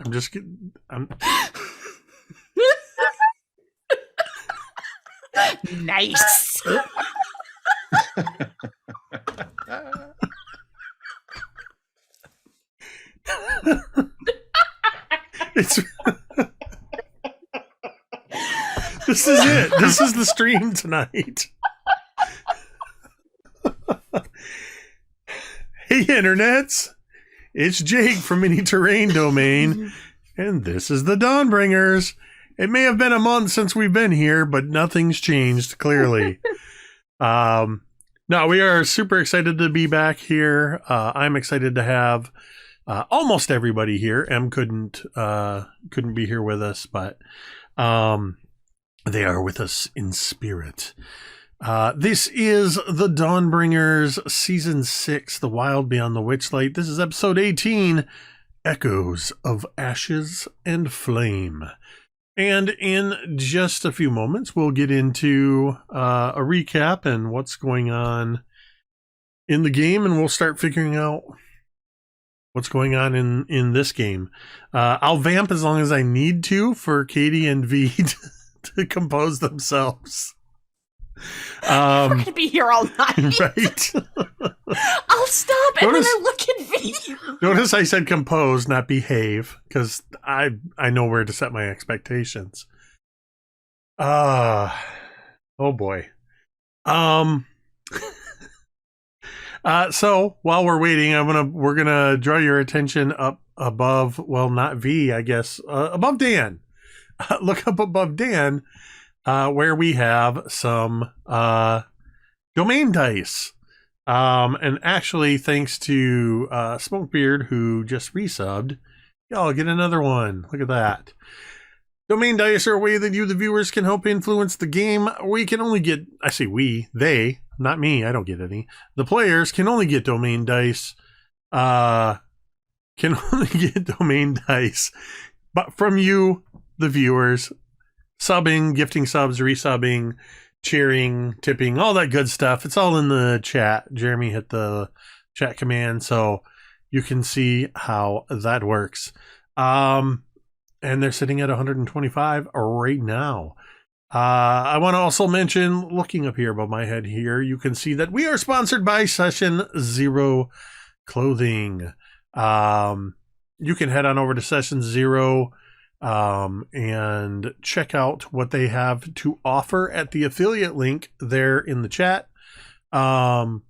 I'm just kidding. Nice. It's this is it. This is the stream tonight. Hey, internets. It's Jake from Mini Terrain Domain, and this is the Dawnbringers. It may have been a month since we've been here, but nothing's changed, clearly. No, we are super excited to be back here. I'm excited to have almost everybody here. Em couldn't be here with us, but they are with us in spirit. This is the Dawnbringers Season 6, The Wild Beyond the Witchlight. This is Episode 18, Echoes of Ashes and Flame. And in just a few moments, we'll get into a recap and what's going on in the game, and we'll start figuring out what's going on in this game. I'll vamp as long as I need to for Katie and V to compose themselves. We're going to be here all night. Right. I'll stop and then I look at V. Notice I said compose, not behave, because I know where to set my expectations. Oh boy. So while we're waiting, we're gonna draw your attention up above. Well, not V, I guess. Above Dan. Look up above Dan, where we have some domain dice. And actually, thanks to Smokebeard, who just resubbed, y'all get another one. Look at that. Domain dice are a way that you, the viewers, can help influence the game. We can only get, I say we, they, not me, I don't get any. The players can only get domain dice, but from you, the viewers, subbing, gifting subs, resubbing, cheering, tipping, all that good stuff. It's all in the chat. Jeremy hit the chat command, so you can see how that works. And they're sitting at 125 right now. I want to also mention, looking up here above my head here, you can see that we are sponsored by Session Zero Clothing. You can head on over to Session Zero and check out what they have to offer at the affiliate link there in the chat. And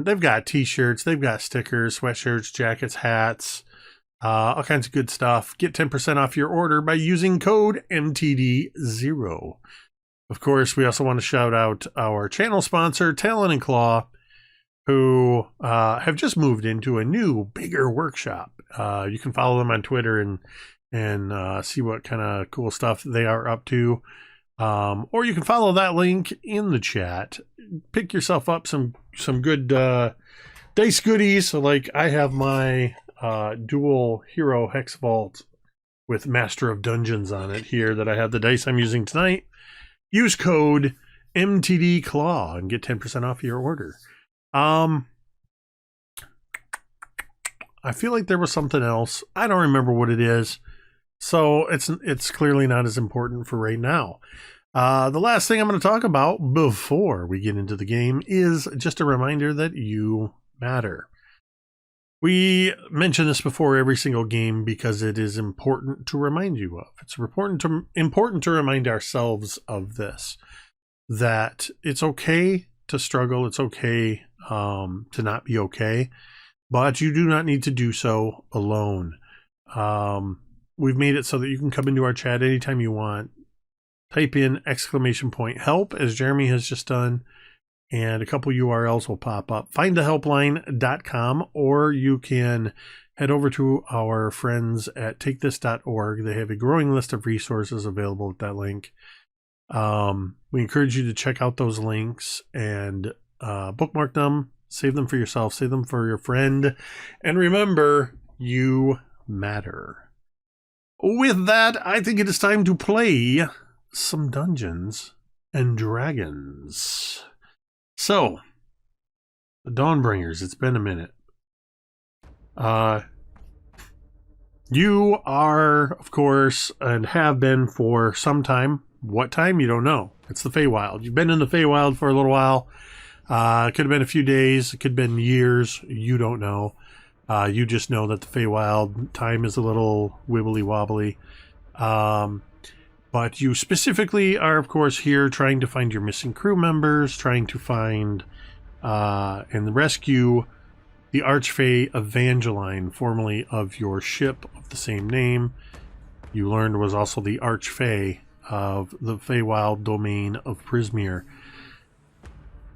they've got t-shirts, they've got stickers, sweatshirts, jackets, hats, all kinds of good stuff. Get 10% off your order by using code MTD0. Of course, we also want to shout out our channel sponsor, Talon and Claw, who have just moved into a new, bigger workshop. You can follow them on Twitter and see what kind of cool stuff they are up to. Or you can follow that link in the chat. Pick yourself up some good dice goodies. So like I have my dual hero hex vault with Master of Dungeons on it here that I have the dice I'm using tonight. Use code MTDClaw and get 10% off your order. I feel like there was something else. I don't remember what it is. So it's clearly not as important for right now. The last thing I'm going to talk about before we get into the game is just a reminder that you matter. We mention this before every single game because it is important to remind you of. It's important to remind ourselves of this, that it's okay to struggle. It's okay to not be okay, but you do not need to do so alone. We've made it so that you can come into our chat anytime you want. Type in !help, as Jeremy has just done, and a couple URLs will pop up. Findthehelpline.com, or you can head over to our friends at takethis.org. They have a growing list of resources available at that link. We encourage you to check out those links and bookmark them, save them for yourself, save them for your friend, and remember, you matter. With that, I think it is time to play some Dungeons and Dragons. So, the Dawnbringers, it's been a minute. You are, of course, and have been for some time. What time? You don't know. It's the Feywild. You've been in the Feywild for a little while. It could have been a few days. It could have been years. You don't know. You just know that the Feywild time is a little wibbly wobbly. But you specifically are, of course, here trying to find your missing crew members, trying to find and rescue the Archfey Evangeline, formerly of your ship of the same name. You learned was also the Archfey of the Feywild domain of Prismeer.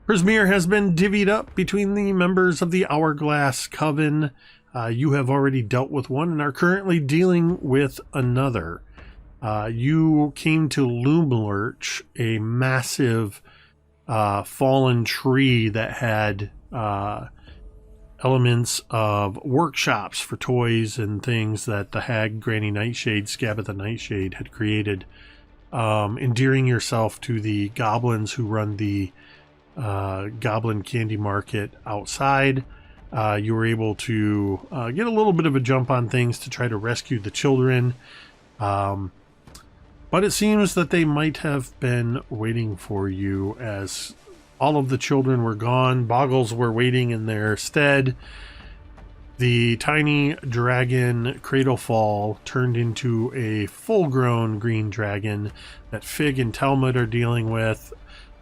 Prismeer has been divvied up between the members of the Hourglass Coven. You have already dealt with one and are currently dealing with another. You came to Loomlurch, a massive fallen tree that had elements of workshops for toys and things that the hag Granny Nightshade, Scabatha Nightshade, had created, endearing yourself to the goblins who run the Goblin Candy Market outside. You were able to get a little bit of a jump on things to try to rescue the children. But it seems that they might have been waiting for you, as all of the children were gone. Boggles were waiting in their stead. The tiny dragon Cradlefall turned into a full-grown green dragon that Fig and Talmud are dealing with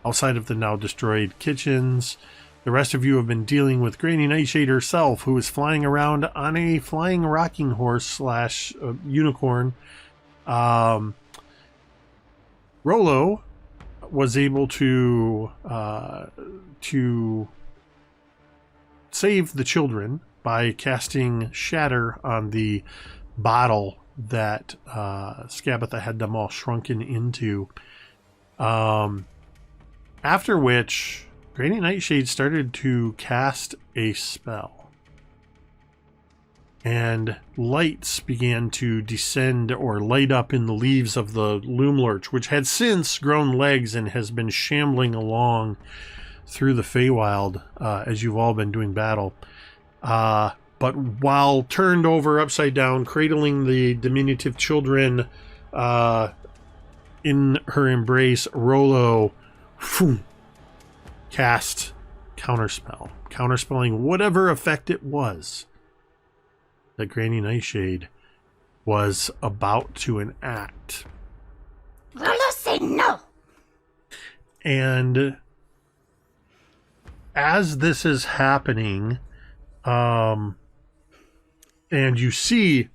outside of the now destroyed kitchens. The rest of you have been dealing with Granny Nightshade herself, who is flying around on a flying rocking horse / unicorn. Rollo was able to save the children by casting Shatter on the bottle that Scabatha had them all shrunken into. After which, Granny Nightshade started to cast a spell. And lights began to descend or light up in the leaves of the Loomlurch, which had since grown legs and has been shambling along through the Feywild as you've all been doing battle. But while turned over upside down, cradling the diminutive children in her embrace, Rollo cast Counterspell, counterspelling whatever effect it was that Granny Nightshade was about to enact. Rollo, say no! And as this is happening, and you see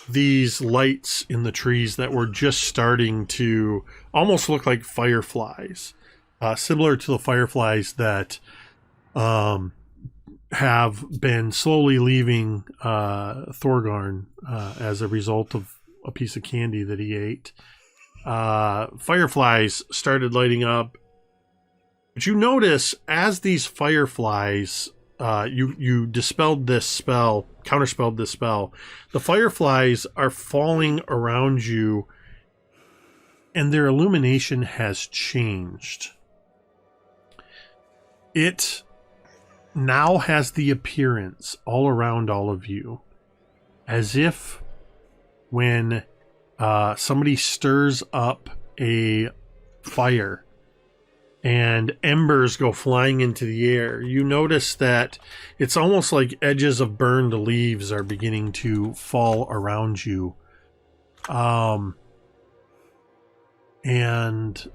these lights in the trees that were just starting to almost look like fireflies, similar to the fireflies that have been slowly leaving Thorgarn as a result of a piece of candy that he ate. Fireflies started lighting up. But you notice as these fireflies, you dispelled this spell, counterspelled this spell, the fireflies are falling around you and their illumination has changed. It now has the appearance all around all of you as if when somebody stirs up a fire and embers go flying into the air, you notice that it's almost like edges of burned leaves are beginning to fall around you. And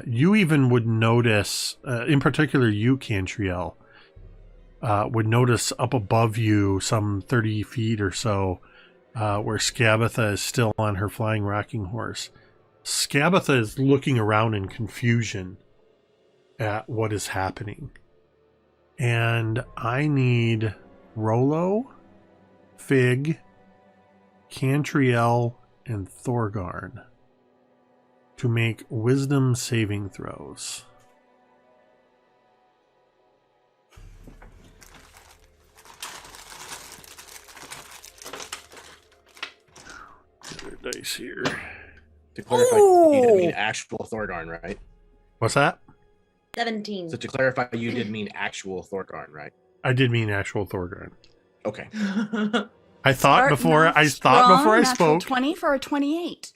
you even would notice, in particular you, Cantriel, would notice up above you, some 30 feet or so, where Scabatha is still on her flying rocking horse. Scabatha is looking around in confusion at what is happening. And I need Rollo, Fig, Cantriel, and Thorgarn to make wisdom saving throws. Dice here. To clarify, you didn't mean actual Thorgarn, right? What's that? 17. So to clarify, you did mean actual Thorgarn, right? I did mean actual Thorgarn. Okay. I thought before I natural spoke. 20 for a 28.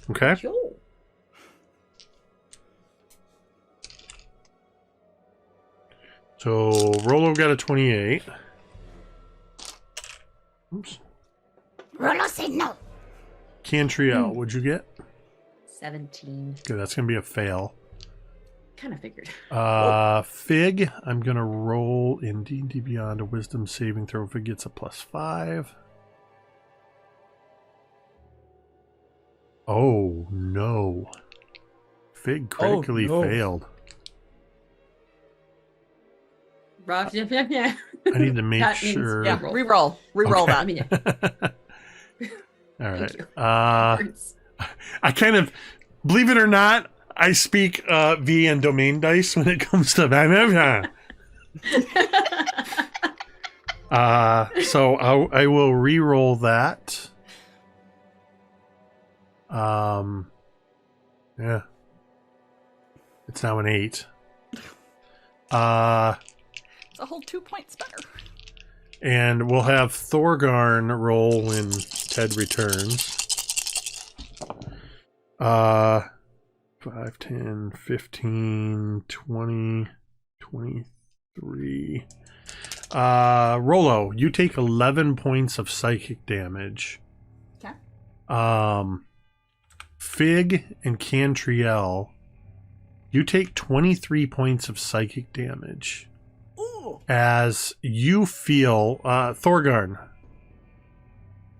Okay. Yo. So Rolo got a 28. Oops. Rolo said no. Cantriel, what'd you get? 17. Okay, that's gonna be a fail. Kind of figured. Fig, I'm gonna roll in D&D Beyond a Wisdom saving throw. Fig gets a +5. Oh no! Fig critically failed. Rough, yeah. I need to make That means- sure. yeah, Reroll Okay. that. All right. Thank you. I kind of, believe it or not, I speak V and domain dice when it comes to so I will re-roll that. Yeah. It's now an 8. It's a whole 2 points better. And we'll have Thorgarn roll when Ted returns. 5, 10, 15, 20, 23. Rolo, you take 11 points of psychic damage. Okay. Fig and Cantriel, you take 23 points of psychic damage. Ooh. As you feel Thorgarn.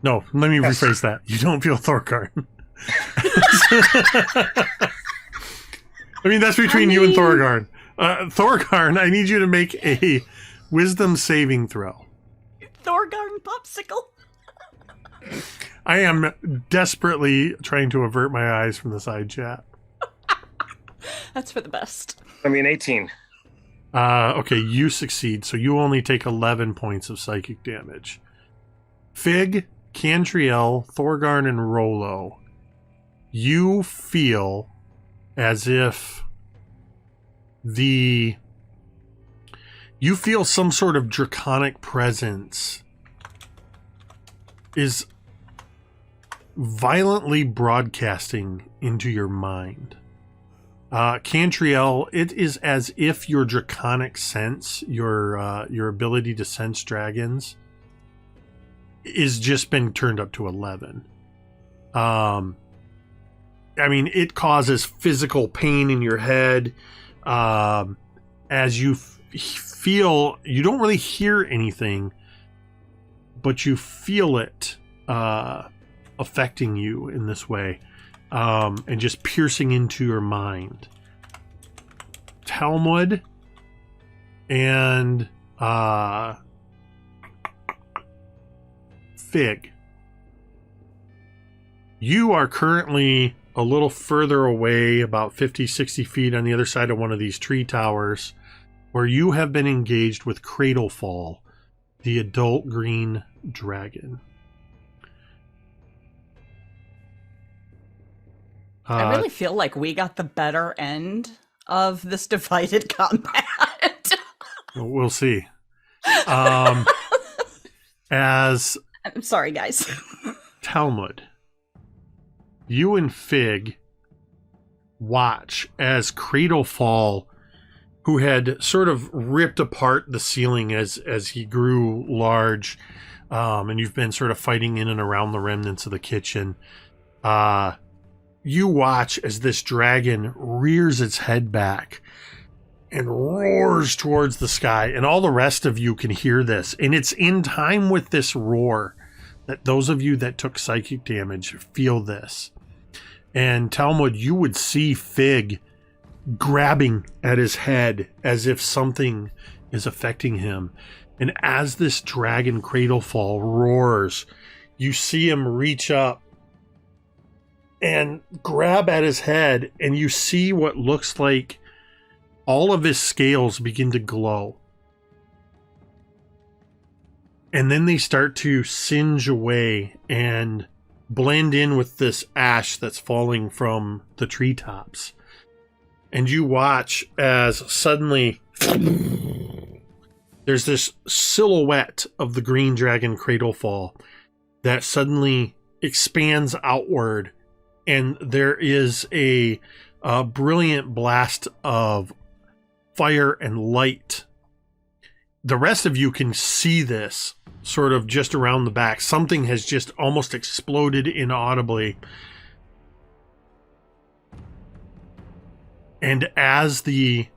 No, let me rephrase that. You don't feel Thorgarn. I mean, that's between you and Thorgarn. Thorgarn, I need you to make a wisdom saving throw. Thorgarn popsicle. I am desperately trying to avert my eyes from the side chat. That's for the best. I mean, 18. Okay, you succeed, so you only take 11 points of psychic damage. Fig, Cantriel, Thorgarn, and Rolo, you feel as if you feel some sort of draconic presence is violently broadcasting into your mind. Cantriel, it is as if your draconic sense, your ability to sense dragons, is just been turned up to 11. I mean, it causes physical pain in your head. As you feel, you don't really hear anything, but you feel it affecting you in this way. And just piercing into your mind. Talmud and Fig, you are currently a little further away, about 50, 60 feet on the other side of one of these tree towers, where you have been engaged with Cradlefall, the adult green dragon. I really feel like we got the better end of this divided combat. We'll see. As I'm sorry, guys. Talmud, you and Fig watch as Cradlefall, who had sort of ripped apart the ceiling as he grew large, and you've been sort of fighting in and around the remnants of the kitchen. You watch as this dragon rears its head back and roars towards the sky, and all the rest of you can hear this. And it's in time with this roar that those of you that took psychic damage feel this. And Talmud, you would see Fig grabbing at his head as if something is affecting him. And as this dragon Cradlefall roars, you see him reach up and grab at his head, and you see what looks like all of his scales begin to glow. And then they start to singe away and blend in with this ash that's falling from the treetops. And you watch as suddenly there's this silhouette of the green dragon Cradlefall that suddenly expands outward, and there is a brilliant blast of fire and light. The rest of you can see this sort of just around the back. Something has just almost exploded inaudibly. And as the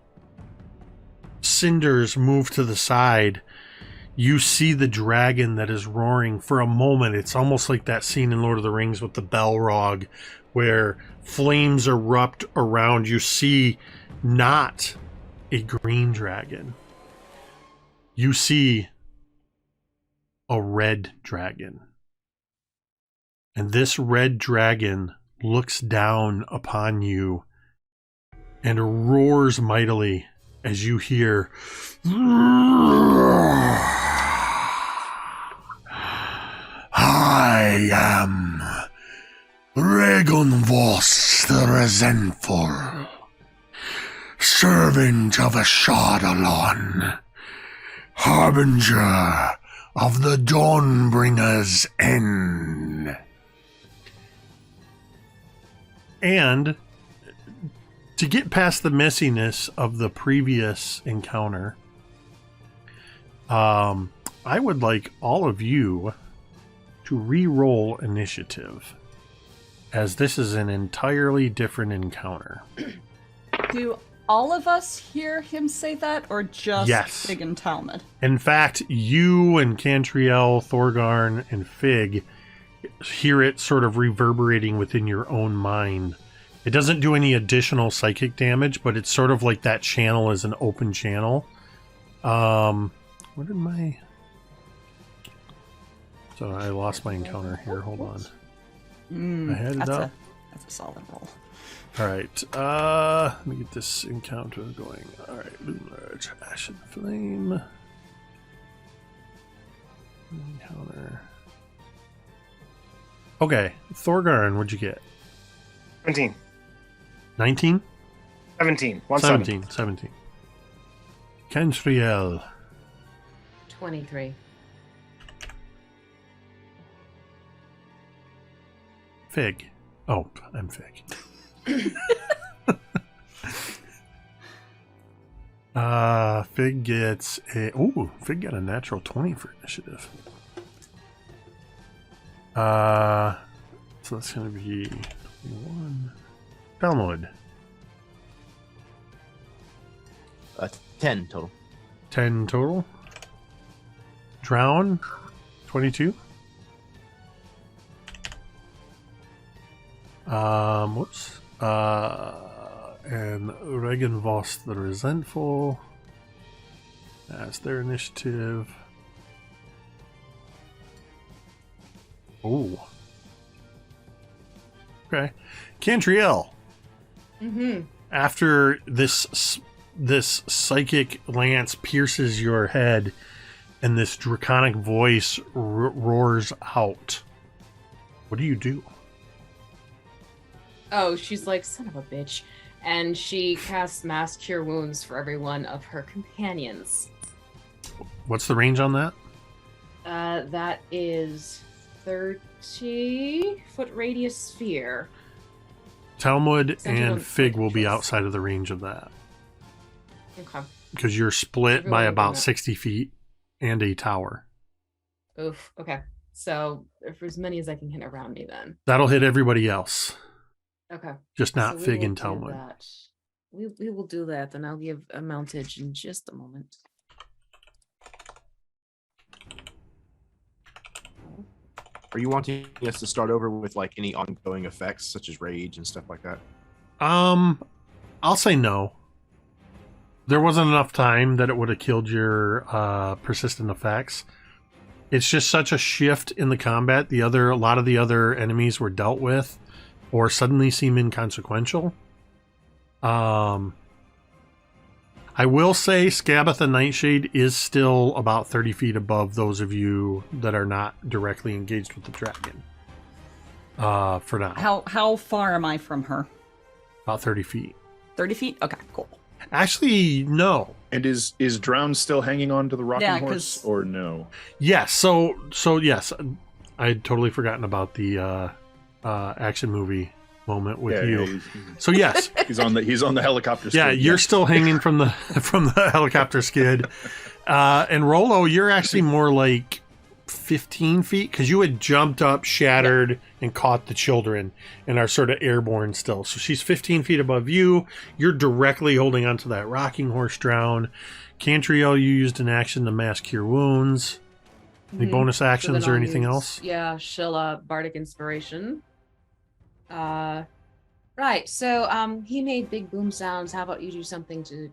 cinders move to the side, you see the dragon that is roaring. For a moment, it's almost like that scene in Lord of the Rings with the Balrog, where flames erupt around. You see not a green dragon. You see a red dragon. And this red dragon looks down upon you and roars mightily as you hear, I am Regunvost the Resentful, servant of Ashadalon, harbinger of the Dawnbringers' end. And to get past the messiness of the previous encounter, I would like all of you to re-roll initiative, as this is an entirely different encounter. Do all of us hear him say that, or just Yes. Fig and Talmud? In fact, you and Cantriel, Thorgarn, and Fig hear it sort of reverberating within your own mind. It doesn't do any additional psychic damage, but it's sort of like that channel is an open channel. What did my... So I lost my encounter here. Hold on. I had it up. That's a solid roll. Alright, let me get this encounter going. Alright, lunar, ashen flame. Encounter. Okay, Thorgarn, what'd you get? 17. 19? 17. 17. Cantriel. 23. Fig. Oh, I'm Fig. Fig gets a... Ooh, Fig got a natural 20 for initiative. So that's going to be 21. Talmud. 10 total. 10 total. Drown. 22. Whoops. And Regenvost the Resentful. That's their initiative. Oh. Okay. Cantriel. After this psychic lance pierces your head and this draconic voice roars out, what do you do? Oh, she's like, son of a bitch. And she casts Mass Cure Wounds for every one of her companions. What's the range on that? That is 30-foot radius sphere. Talmud Centered on and Fig will be focus. outside of the range of that. Okay. Because you're split Everyone by will about be met. 60 feet and a tower. Oof. Okay. So if as many as I can hit around me, then. That'll hit everybody else, Okay. just not So we Fig will and do Talmud. that. We will do that. Then I'll give a mountage in just a moment. Are you wanting us to start over with like any ongoing effects such as rage and stuff like that? I'll say no. There wasn't enough time that it would have killed your persistent effects. It's just such a shift in the combat. A lot of the other enemies were dealt with or suddenly seem inconsequential. I will say Scabbatha Nightshade is still about 30 feet above those of you that are not directly engaged with the dragon. For now. How far am I from her? About 30 feet. 30 feet? Okay, cool. Actually, no. And is Drown still hanging on to the rocking Yeah, horse 'cause- or no? Yes. So yes, I'd totally forgotten about the action movie moment with you. he's, So yes, he's on the helicopter. yeah, skid, you're still hanging from the helicopter skid, and Rolo, you're actually more like 15 feet because you had jumped up, shattered, and caught the children, and are sort of airborne still. So she's 15 feet above you. You're directly holding onto that rocking horse. Drown. Cantriel, you used an action to mass cure wounds. Any bonus So actions then or I'll anything use- else? Yeah, she'll bardic inspiration. Right. So he made big boom sounds. How about you do something to,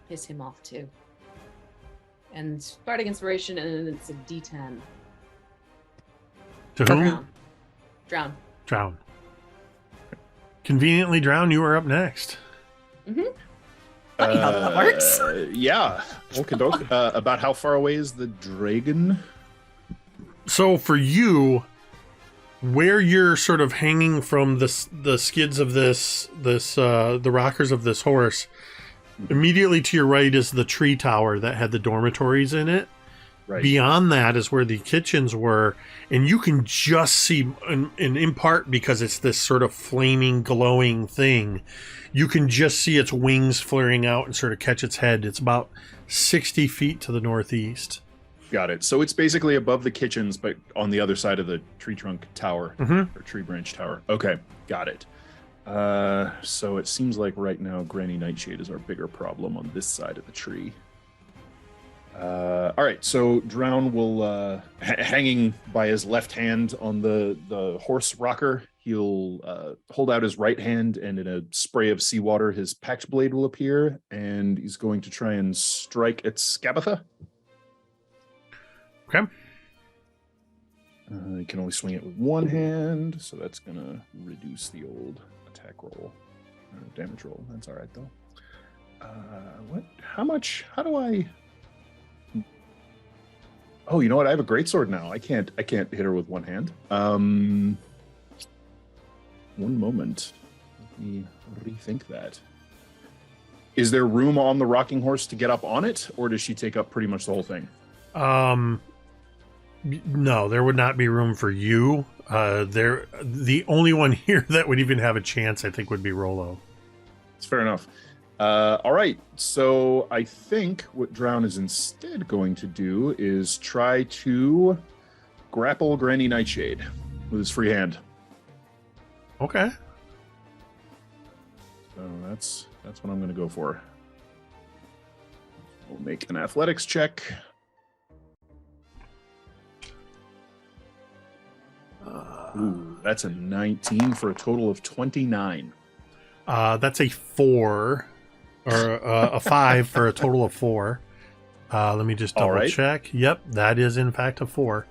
piss him off too? And bardic inspiration, and then it's a D10. To whom? Drown. Drown. Conveniently, Drown, you are up next. Funny how that works. Yeah. Okay. About how far away is the dragon? So for you, where you're sort of hanging from the skids of the rockers of this horse, immediately to your right is the tree tower that had the dormitories in it. Right. Beyond that is where the kitchens were, and you can just see, and in part because it's this sort of flaming, glowing thing, you can just see its wings flaring out and sort of catch its head. It's about 60 feet to the northeast. Got it. So it's basically above the kitchens, but on the other side of the tree trunk tower or tree branch tower. Okay, got it. So it seems like right now Granny Nightshade is our bigger problem on this side of the tree. All right, so Drown will, hanging by his left hand on the horse rocker, he'll hold out his right hand, and in a spray of seawater, his packed blade will appear, and he's going to try and strike at Scabatha. Okay. You can only swing it with one hand, so that's going to reduce the old attack roll, or damage roll. That's all right, though. What? How much? How do I... Oh, you know what? I have a greatsword now. I can't hit her with one hand. One moment. Let me rethink that. Is there room on the rocking horse to get up on it, or does she take up pretty much the whole thing? No, there would not be room for you. The only one here that would even have a chance, I think, would be Rolo. It's fair enough. All right, so I think what Drown is instead going to do is try to grapple Granny Nightshade with his free hand. Okay. So that's what I'm going to go for. We'll make an athletics check. Ooh, that's a 19 for a total of 29. That's a 4, or a 5 for a total of 4. Let me just double check. Yep, that is in fact a 4.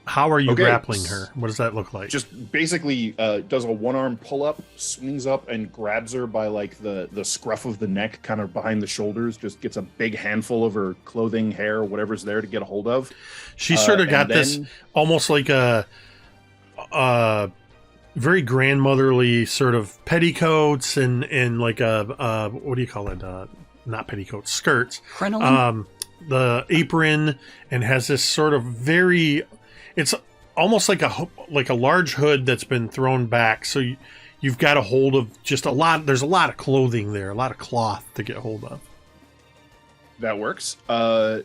How are you grappling her? What does that look like? Just basically does a one-arm pull-up, swings up and grabs her by like the scruff of the neck, kind of behind the shoulders, just gets a big handful of her clothing, hair, whatever's there to get a hold of. She sort of got this almost like a very grandmotherly sort of petticoats and like a what do you call it? Not petticoats, skirts. Crinoline? The apron, and has this sort of very... It's almost like a large hood that's been thrown back. So you've got a hold of just a lot. There's a lot of clothing there, a lot of cloth to get hold of. That works.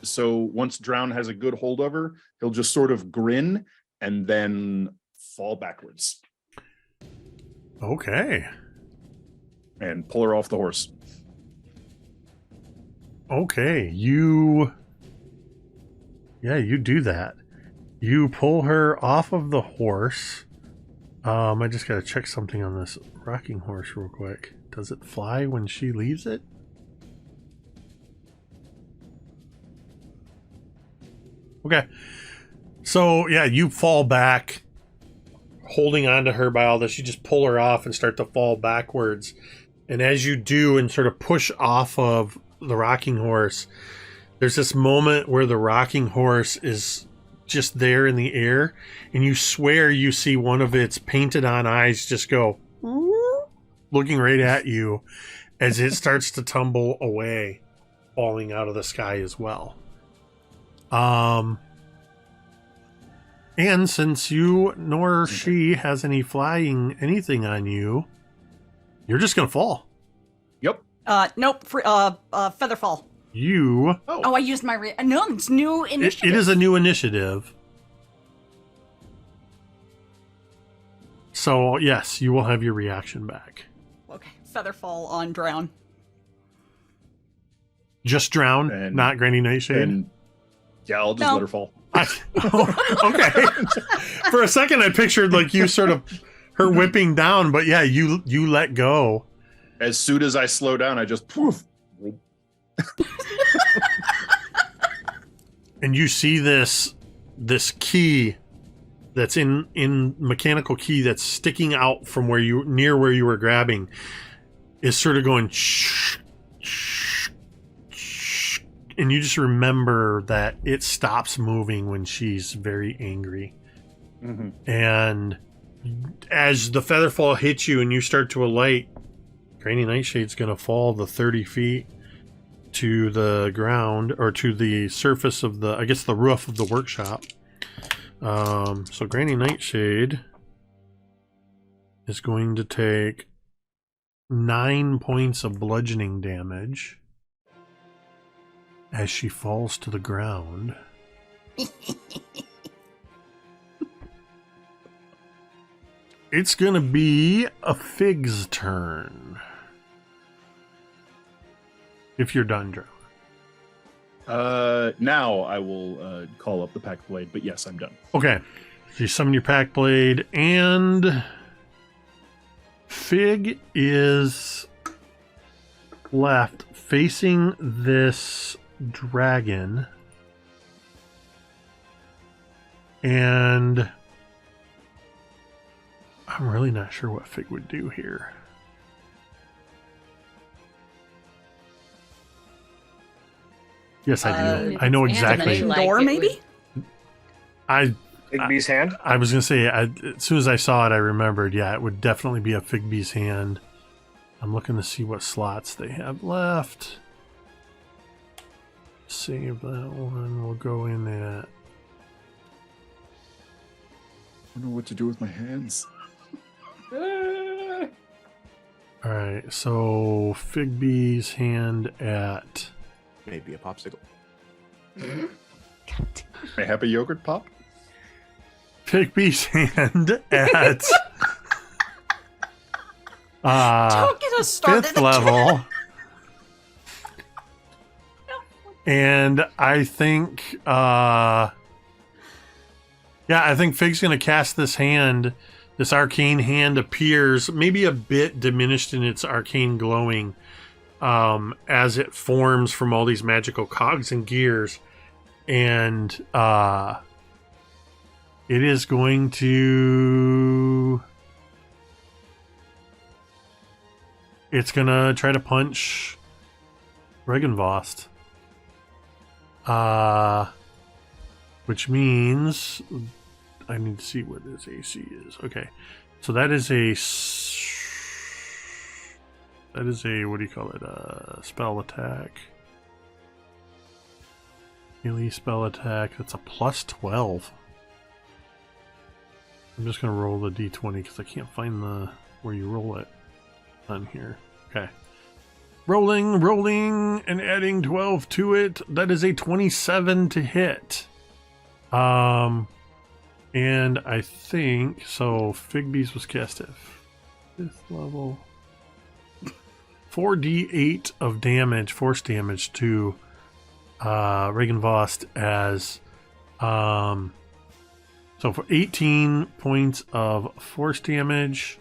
So once Drown has a good hold of her, he'll just sort of grin and then fall backwards. Okay. And pull her off the horse. Okay. You do that. You pull her off of the horse. I just gotta check something on this rocking horse real quick. Does it fly when she leaves it? Okay. So, yeah, you fall back, holding on to her by all this. You just pull her off and start to fall backwards. And as you do and sort of push off of the rocking horse, there's this moment where the rocking horse is just there in the air, and you swear you see one of its painted on eyes just go looking right at you, as it starts to tumble away, falling out of the sky as well. And since you nor she has any flying anything on you, you're just gonna fall. Yep. Nope. Featherfall. You. Oh, I used my no. It's new initiative. It is a new initiative. So yes, you will have your reaction back. Okay. Featherfall on drown. Just drown, And- not Granny Nightshade. And yeah, I'll just No. let her fall. Okay. For a second, I pictured like you sort of her whipping down, but yeah, you let go. As soon as I slow down, I just poof. And you see this key that's in mechanical key that's sticking out from where you were grabbing is sort of going shh, shh, shh, and you just remember that it stops moving when she's very angry. Mm-hmm. And as the featherfall hits you and you start to alight, Granny Nightshade's gonna fall the 30 feet to the ground, or to the surface of the, I guess, the roof of the workshop. So Granny Nightshade is going to take 9 points of bludgeoning damage as she falls to the ground. It's gonna be a Fig's turn. If you're done, Drew. Now I will call up the Pack Blade, but yes, I'm done. Okay. So you summon your Pack Blade, and Fig is left facing this dragon. And I'm really not sure what Fig would do here. Yes, I do. I know exactly. Dimension Like door, it maybe? Igby's hand. I was going to say, as soon as I saw it, I remembered, yeah, it would definitely be a Figbee's hand. I'm looking to see what slots they have left. Save that one. We'll go in at... I don't know what to do with my hands. Alright, so Figbee's hand at... Maybe a popsicle. May I have a yogurt pop? Figbee's hand at... Don't get us started. 5th level. And I think, I think Fig's going to cast this hand. This arcane hand appears maybe a bit diminished in its arcane glowing as it forms from all these magical cogs and gears. And it is going to... It's going to try to punch Regenvost. Which means I need to see what his AC is. Okay, so that is a what do you call it? Spell attack. Melee spell attack. That's a plus 12. I'm just gonna roll the d20 because I can't find the where you roll it on here. Okay. Rolling, and adding 12 to it. That is a 27 to hit. And I think so. Figbees was cast at 5th level. 4d8 of damage, force damage to Regenvost as so for 18 points of force damage.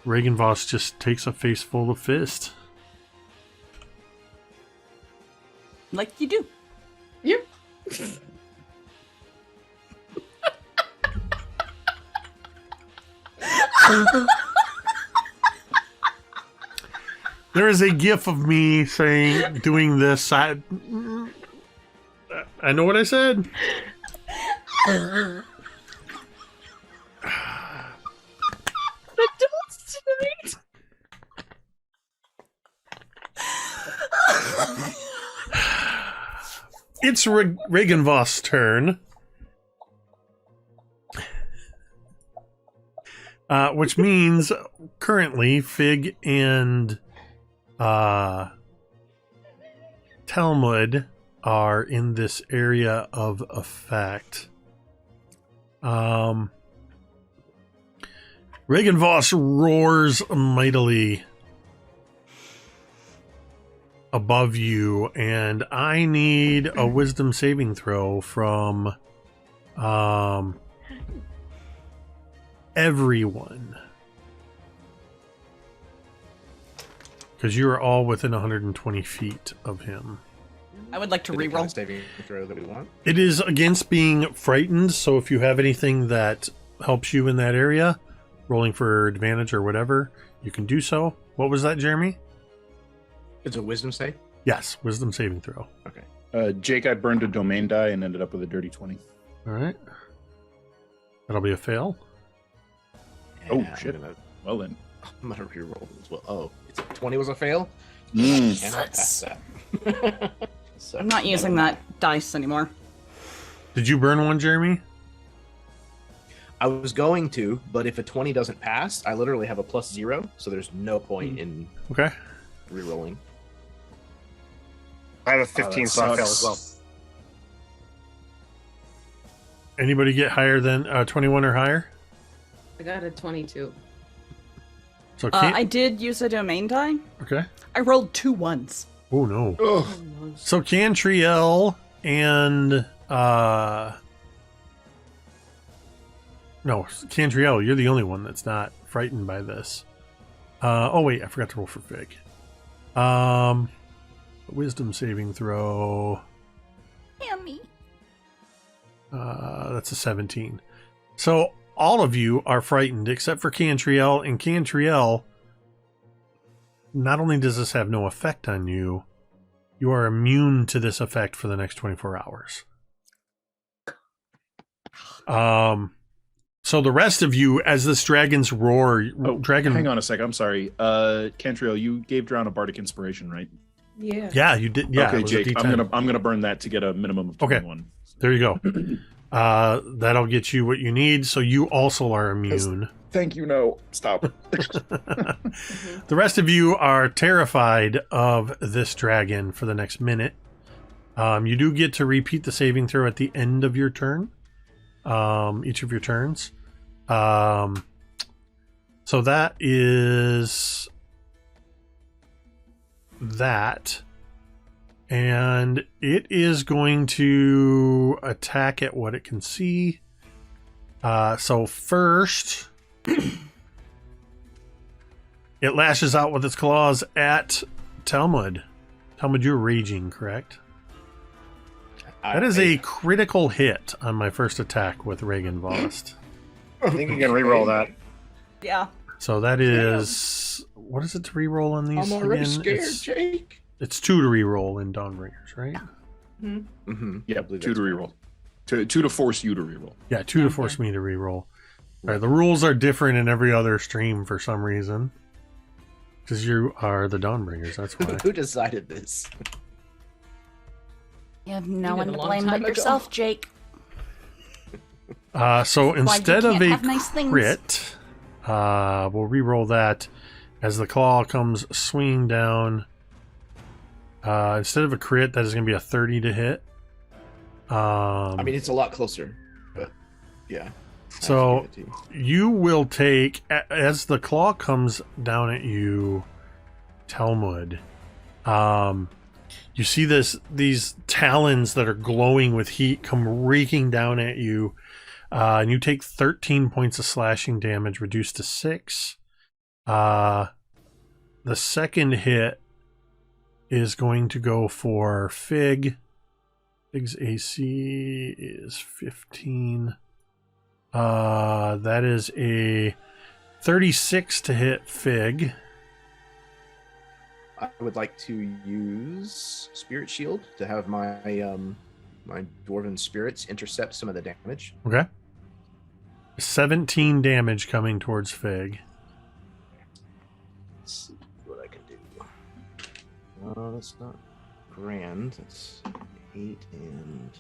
Regenvost just takes a face full of fist. Like you do. Yep. There is a gif of me saying, doing this. I know what I said. Adults tonight. it's Regenvoss's turn. Which means currently Fig and Talmud are in this area of effect. Regenvoss roars mightily above you, and I need a wisdom saving throw from everyone, because you are all within 120 feet of him. I would like to Is it a reroll. saving throw that we want? It is against being frightened, so if you have anything that helps you in that area, rolling for advantage or whatever, you can do so. What was that, Jeremy? It's a wisdom save. Yes, wisdom saving throw. Okay. Jake, I burned a domain die and ended up with a dirty 20. All right. That'll be a fail. Oh, Yeah, shit. Well then. I'm gonna reroll as well. Oh, it's 20 was a fail. Mm. And I passed that. So, I'm not using that dice anymore. Did you burn one, Jeremy? I was going to, but if a 20 doesn't pass, I literally have a +0, so there's no point in Okay. rerolling. I have a 15, so I fail as well. Anybody get higher than 21 or higher? I got a 22. So I did use a domain die. okay. I rolled 2 ones. Oh no. Oh, So Cantriel and no, Cantriel, you're the only one that's not frightened by this. Oh wait, I forgot to roll for Fig. Wisdom saving throw. Yummy. That's a 17. So all of you are frightened except for Cantriel, and Cantriel, not only does this have no effect on you, you are immune to this effect for the next 24 hours. So the rest of you, as this dragon's roar, hang on a sec. I'm sorry. Cantriel, you gave Drown a bardic inspiration, right? Yeah. Yeah, you did. Yeah. Okay, it was a Jake. D10. I'm gonna burn that to get a minimum of Okay. 21. There you go. That'll get you what you need. So you also are immune. Thank you. No, stop. The rest of you are terrified of this dragon for the next minute. You do get to repeat the saving throw at the end of your turn. Each of your turns. So that is that. And it is going to attack at what it can see. So first, it lashes out with its claws at Talmud. Talmud, you're raging, correct? That is a critical hit on my first attack with Regenvoss. I think you can re-roll that. Yeah. So that is... What is it to reroll on these I'm already again? scared, It's, Jake. it's 2 to reroll in Dawnbringers, right? Mm-hmm. Yeah, I believe 2 to that's reroll. Two to force you to reroll. Yeah, 2 to force me to reroll. All right, the rules are different in every other stream for some reason. Because you are the Dawnbringers, that's why. Who decided this? You have no You one did to a long blame time but ago. yourself, Jake. So instead you of can't a have nice things. crit, we'll re-roll that as the claw comes swinging down. Instead of a crit, that is going to be a 30 to hit. I mean, it's a lot closer, but yeah. I have to So give it to you will take, as the claw comes down at you, Talmud, you see these talons that are glowing with heat come raking down at you, and you take 13 points of slashing damage, reduced to 6. The second hit is going to go for Fig. Fig's AC is 15. That is a 36 to hit Fig. I would like to use Spirit Shield to have my my dwarven spirits intercept some of the damage. Okay. 17 damage coming towards Fig. Let's see what I can do. That's not grand. That's 8 and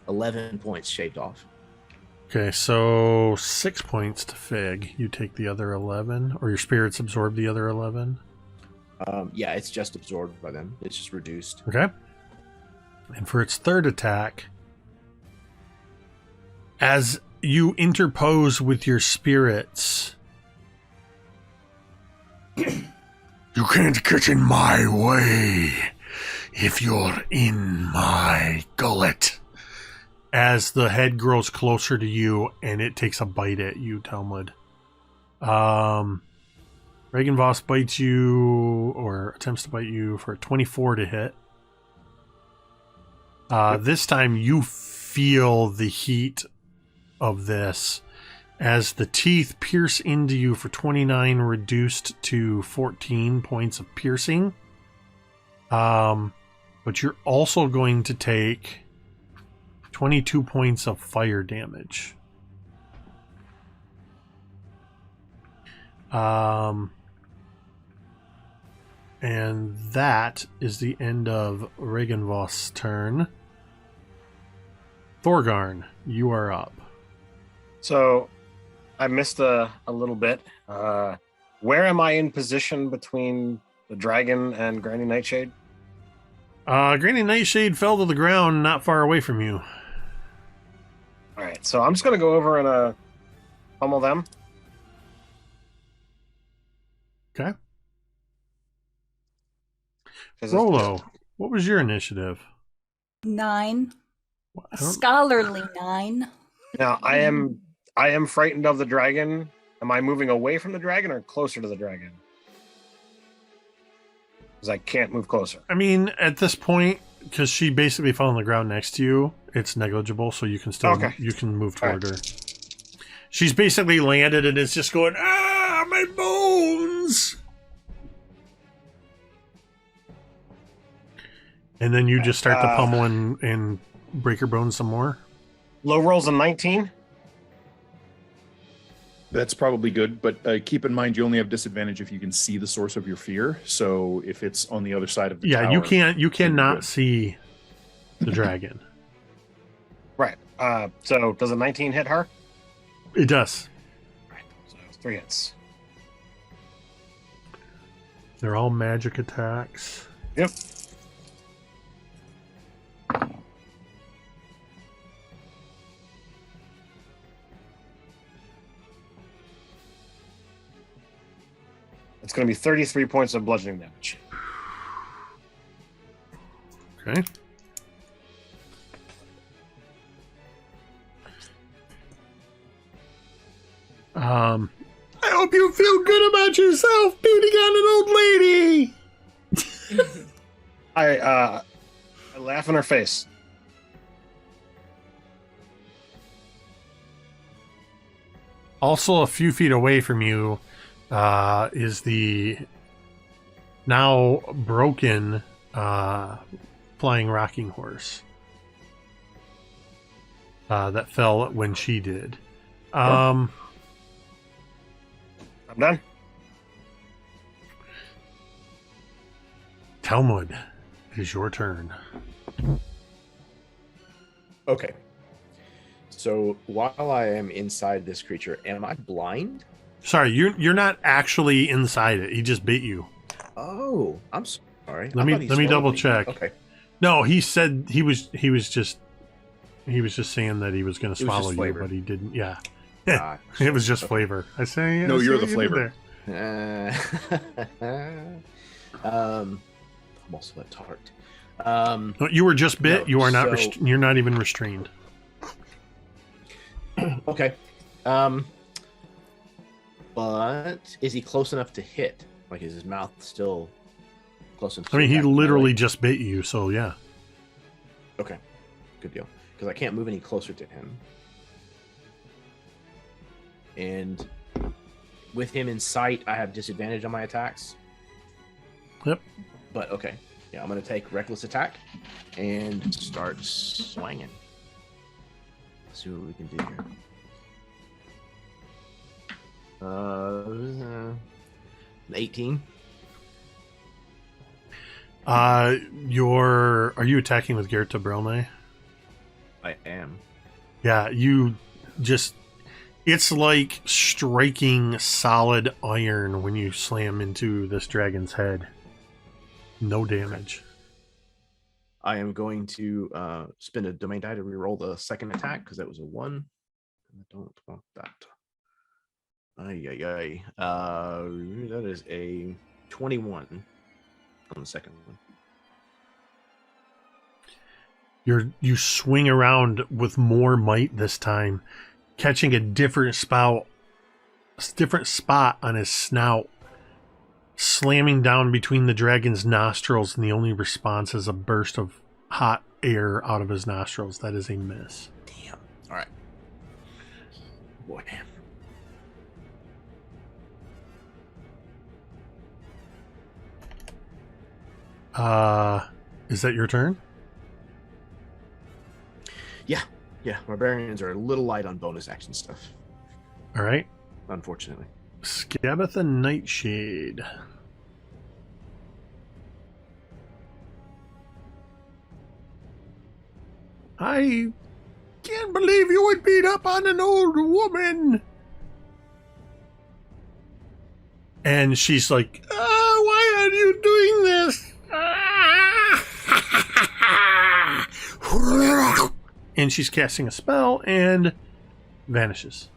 11 points shaved off. Okay, so 6 points to Fig. You take the other 11, or your spirits absorb the other 11. Yeah, it's just absorbed by them. It's just reduced. Okay. And for its third attack, as you interpose with your spirits, you can't get in my way if you're in my gullet. As the head grows closer to you and it takes a bite at you, Talmud. Reagan Voss bites you, or attempts to bite you, for a 24 to hit. This time you feel the heat of this as the teeth pierce into you for 29, reduced to 14 points of piercing. But you're also going to take 22 points of fire damage. And that is the end of Regenvoss' turn. Thorgarn, you are up. So I missed a little bit. Where am I in position between the dragon and Granny Nightshade? Granny Nightshade fell to the ground not far away from you. All right, so I'm just going to go over and pummel them. Okay. Rolo, what was your initiative? 9. I don't- Scholarly 9. Now, I am frightened of the dragon. Am I moving away from the dragon or closer to the dragon? Because I can't move closer. I mean, at this point, because she basically fell on the ground next to you, it's negligible, so you can still you can move toward her. She's basically landed and it's just going, ah, my bones! And then you just start to pummel and break her bones some more. Low rolls a 19. That's probably good, but keep in mind you only have disadvantage if you can see the source of your fear. So if it's on the other side of the tower, you cannot good. see the dragon. Right. So does a 19 hit her? It does. Right. So 3 hits. They're all magic attacks. Yep. It's going to be 33 points of bludgeoning damage. Okay. I hope you feel good about yourself beating on an old lady. I laugh in her face. Also, a few feet away from you is the now broken flying rocking horse that fell when she did. I'm done. Talmud, it is your turn. Okay. So while I am inside this creature, am I blind? Sorry, you're not actually inside it. He just bit you. Oh, I'm sorry. Let me double check. Okay. No, he said he was just saying that he was going to It was swallow just you, flavor. but he didn't. Yeah, Ah, it was just flavor. I say No, I you're see the what you did flavor. there. I'm also a tart. No, you were just bit. No, you are not. so- You're not even restrained. Okay. But is he close enough to hit? Like, is his mouth still close enough? I mean, he attack my literally leg? just bit you. So yeah. Okay, good deal. Because I can't move any closer to him. And with him in sight, I have disadvantage on my attacks. Yep. But okay, yeah, I'm gonna take reckless attack and start swinging. Let's see what we can do here. 18. Are you attacking with Gerta Brelne? I am. Yeah, it's like striking solid iron when you slam into this dragon's head. No damage. I am going to spend a domain die to reroll the second attack because that was a 1. I don't want that. That is a 21 on the second one. You swing around with more might this time, catching a different spot on his snout, slamming down between the dragon's nostrils, and the only response is a burst of hot air out of his nostrils. That is a miss. Damn. All right. Boy. Is that your turn? Yeah, barbarians are a little light on bonus action stuff, All right. unfortunately. Scabatha Nightshade. I can't believe you would beat up on an old woman. And she's like, why are you doing this? And she's casting a spell and vanishes.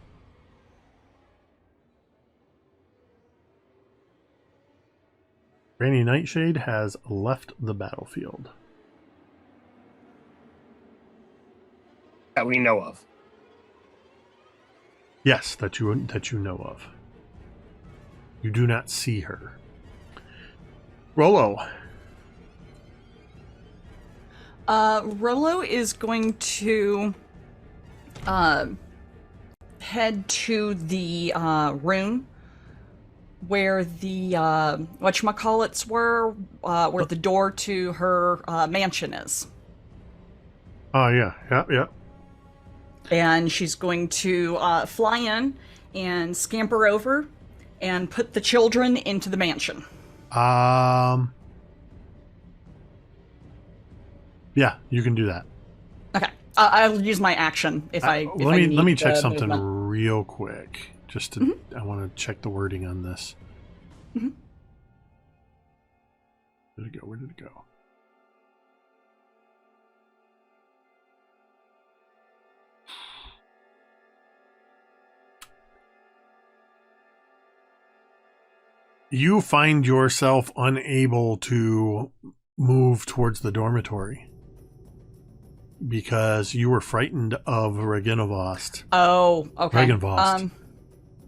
Granny Nightshade has left the battlefield. That we know of. Yes, that you know of. You do not see her. Rollo. Rollo is going to head to the room where the whatchamacallits were, where the door to her mansion is. Oh, yeah. And she's going to fly in and scamper over and put the children into the mansion. Yeah, you can do that. Okay. I'll use my action if I let need me check the something movement. real quick. Just to, I want to check the wording on this. Mhm. Where did it go? You find yourself unable to move towards the dormitory because you were frightened of Reginavost. Oh, okay. Reginvost.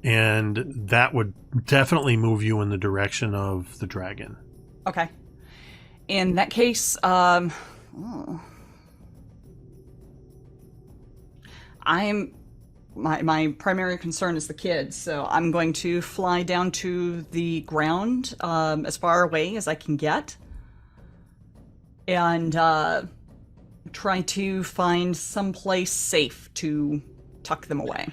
And that would definitely move you in the direction of the dragon. Okay. In that case, my primary concern is the kids, so I'm going to fly down to the ground as far away as I can get, and try to find someplace safe to tuck them away.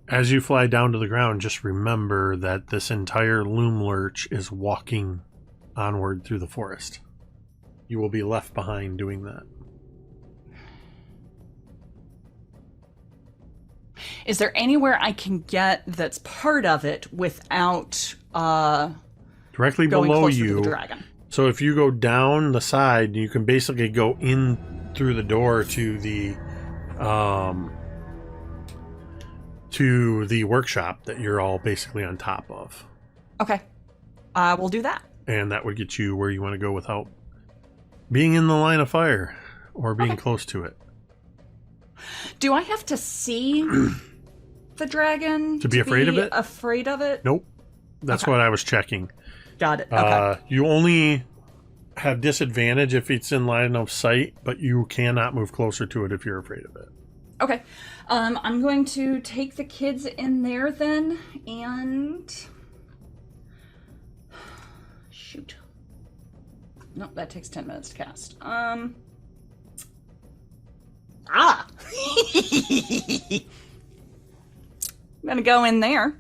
As you fly down to the ground, just remember that this entire loom lurch is walking onward through the forest. You will be left behind doing that. Is there anywhere I can get that's part of it without Directly going below closer to you. the dragon? So if you go down the side, you can basically go in through the door to the workshop that you're all basically on top of. Okay. We'll do that. And that would get you where you want to go without being in the line of fire or being close to it. Do I have to see the dragon To be afraid of it? Afraid of it? Nope. That's Okay. what I was checking. Got it. Okay. You only have disadvantage if it's in line of sight, but you cannot move closer to it if you're afraid of it. Okay. I'm going to take the kids in there then, and shoot. Nope, that takes 10 minutes to cast. I'm gonna go in there.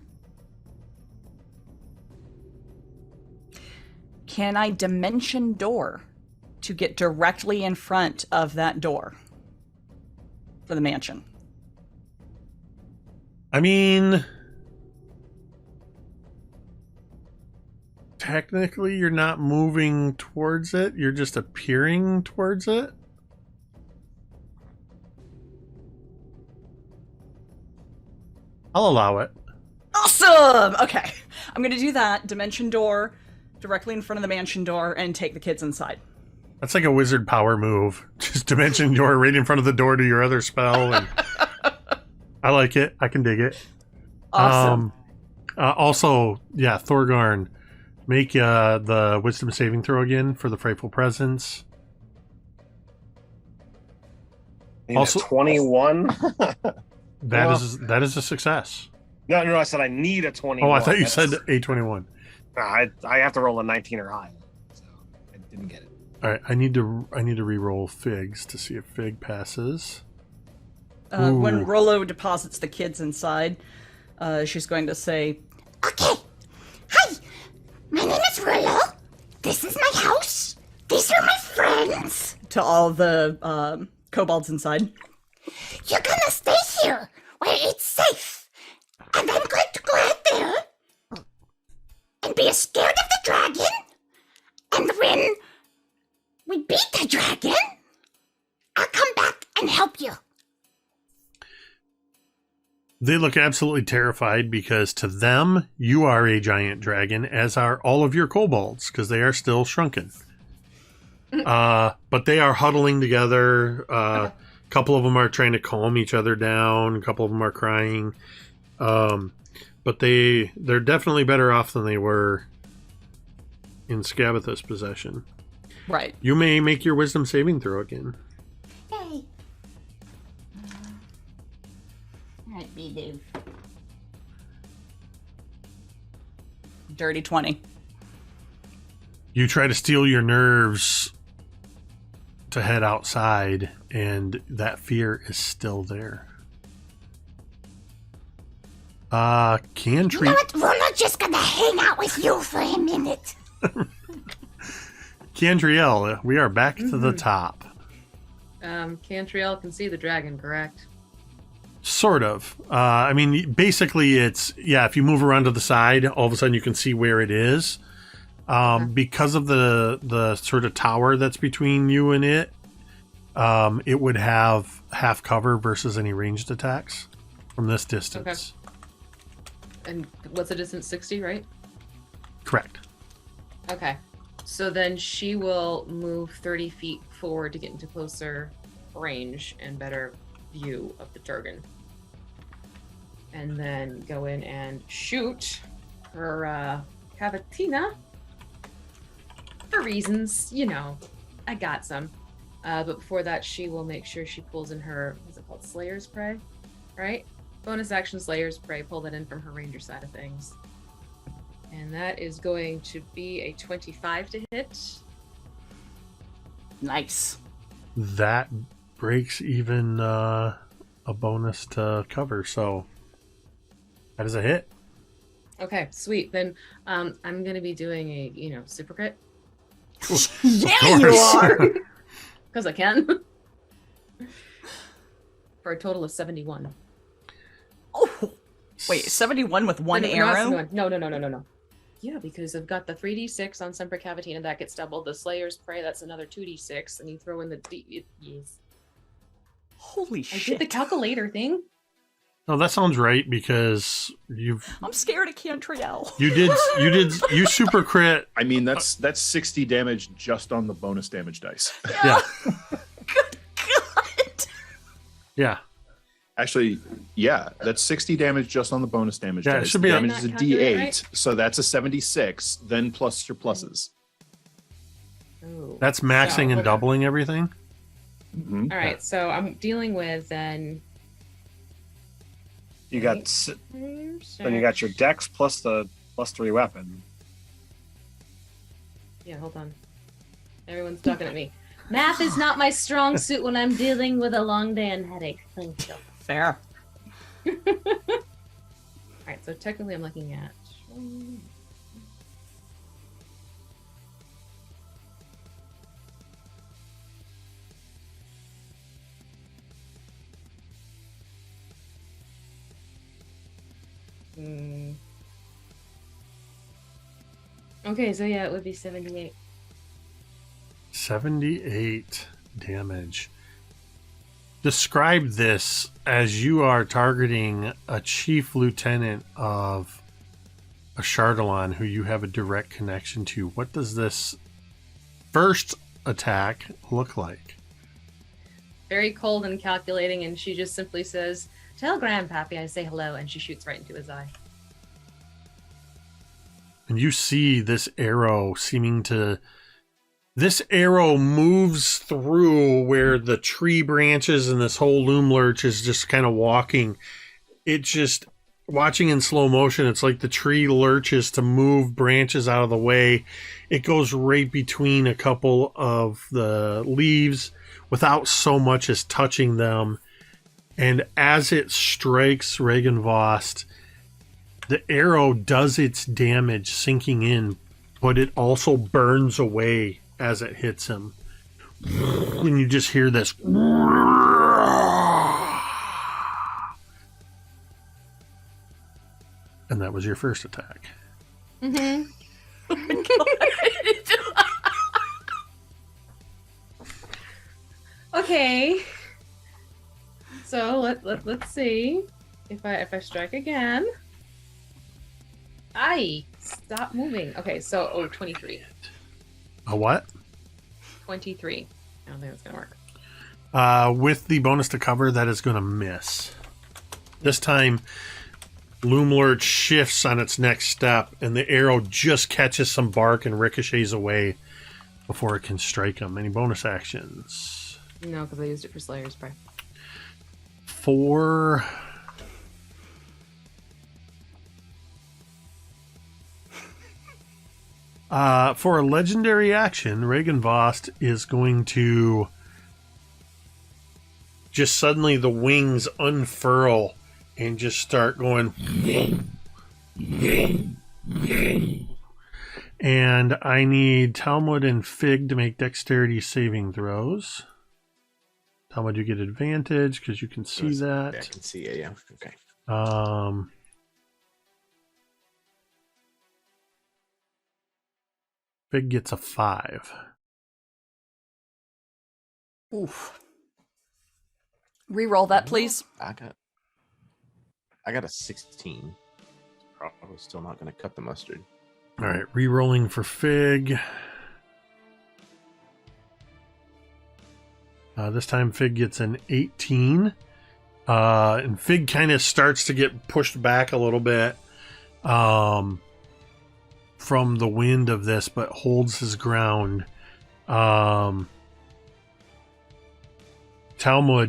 Can I dimension door to get directly in front of that door for the mansion? I mean, technically you're not moving towards it. You're just appearing towards it. I'll allow it. Awesome! Okay. I'm going to do that. Dimension door directly in front of the mansion door and take the kids inside. That's like a wizard power move. Just dimension door right in front of the door to your other spell. And I like it. I can dig it. Awesome. Also, yeah, Thorgarn, make the wisdom saving throw again for the frightful presence. Need Also- a 21. That is a success. No, I said I need a 21. Oh, I thought you That's- said A21. Nah, I have to roll a 19 or higher, so I didn't get it. All right, I need to re-roll Figs to see if Fig passes. When Ooh. Rollo deposits the kids inside, she's going to say, Okay. Hi, my name is Rollo. This is my house. These are my friends. to all the kobolds inside, You're gonna stay here where it's safe. And I'm going to go out there and be scared of the dragon. And when we beat the dragon, I'll come back and help you. They look absolutely terrified because to them, you are a giant dragon, as are all of your kobolds, because they are still shrunken. But they are huddling together. A couple of them are trying to calm each other down. A couple of them are crying. But they're definitely better off than they were in Scabatha's possession. right? You may make your wisdom saving throw again. Hey. Alright, be do. Dirty 20. You try to steel your nerves to head outside, and that fear is still there. You know Cantriel, what? Rollo's just gonna hang out with you for a minute. Cantriel, we are back to the top. Cantriel can see the dragon, correct? Sort of. I mean, basically, it's if you move around to the side, all of a sudden you can see where it is. Because of the sort of tower that's between you and it, it would have half cover versus any ranged attacks from this distance. And what's the distance? 60, right? Correct. Okay. So then she will move 30 feet forward to get into closer range and better view of the dragon. And then go in and shoot her cavatina. For reasons, I got some. But before that, she will make sure she pulls in her, what's it called? Slayer's Prey? Right? Bonus action Slayer's Prey. Pull that in from her ranger side of things. And that is going to be a 25 to hit. Nice. That breaks even a bonus to cover, so that is a hit. Okay, sweet. Then I'm going to be doing a, super crit. Yeah, you are. Because I can. For a total of 71. Oh, wait, 71 with one No, arrow? No. Yeah, because I've got the 3d6 on Semper Cavatina, that gets doubled. The Slayer's Prey, that's another 2d6, and you throw in the yes. Holy I shit. did the calculator thing. No, that sounds right because I'm scared of Cantriel. you super crit. I mean, that's 60 damage just on the bonus damage dice. Yeah. Good God. Yeah. Actually, yeah, that's 60 damage just on the bonus damage Yeah, it dice. should be The a- damage is a Not calculate, D8, right? so that's a 76, then plus your pluses. Oh. That's maxing and okay. doubling everything. Mhm. All right, so I'm dealing with then. You got then you got your dex plus the +3 weapon. Yeah, hold on. Everyone's talking at me. Math is not my strong suit when I'm dealing with a long day and headache. Thank you. Fair. All right, so technically I'm looking at Okay, so yeah, it would be 78. 78 damage. Describe this as you are targeting a chief lieutenant of a Chardalon who you have a direct connection to. What does this first attack look like? Very cold and calculating, and she just simply says, "Tell Grandpappy I say hello," and she shoots right into his eye. And you see this arrow this arrow moves through where the tree branches and this whole loom lurch is just kind of walking. It just, watching in slow motion, it's like the tree lurches to move branches out of the way. It goes right between a couple of the leaves without so much as touching them. And as it strikes Regenvost, the arrow does its damage sinking in, but it also burns away as it hits him. And you just hear this. And that was your first attack. Mm-hmm. Okay. So let's see if I strike again. Stop moving. Okay, so 23. A what? 23. I don't think that's gonna work. With the bonus to cover, that is going to miss. This time, Loom Lurch shifts on its next step, and the arrow just catches some bark and ricochets away before it can strike him. Any bonus actions? No, because I used it for Slayer's Spray. For a legendary action, Regenvost is going to just suddenly the wings unfurl and just start going. And I need Talmud and Fig to make dexterity saving throws. Talmud, you get advantage because you can see that. Yeah, I can see it, yeah. Okay. Fig gets a 5. Oof. Reroll that, please. I got a 16. Probably still not going to cut the mustard. All right, re-rolling for Fig. This time Fig gets an 18. And Fig kind of starts to get pushed back a little bit from the wind of this, but holds his ground. Talmud,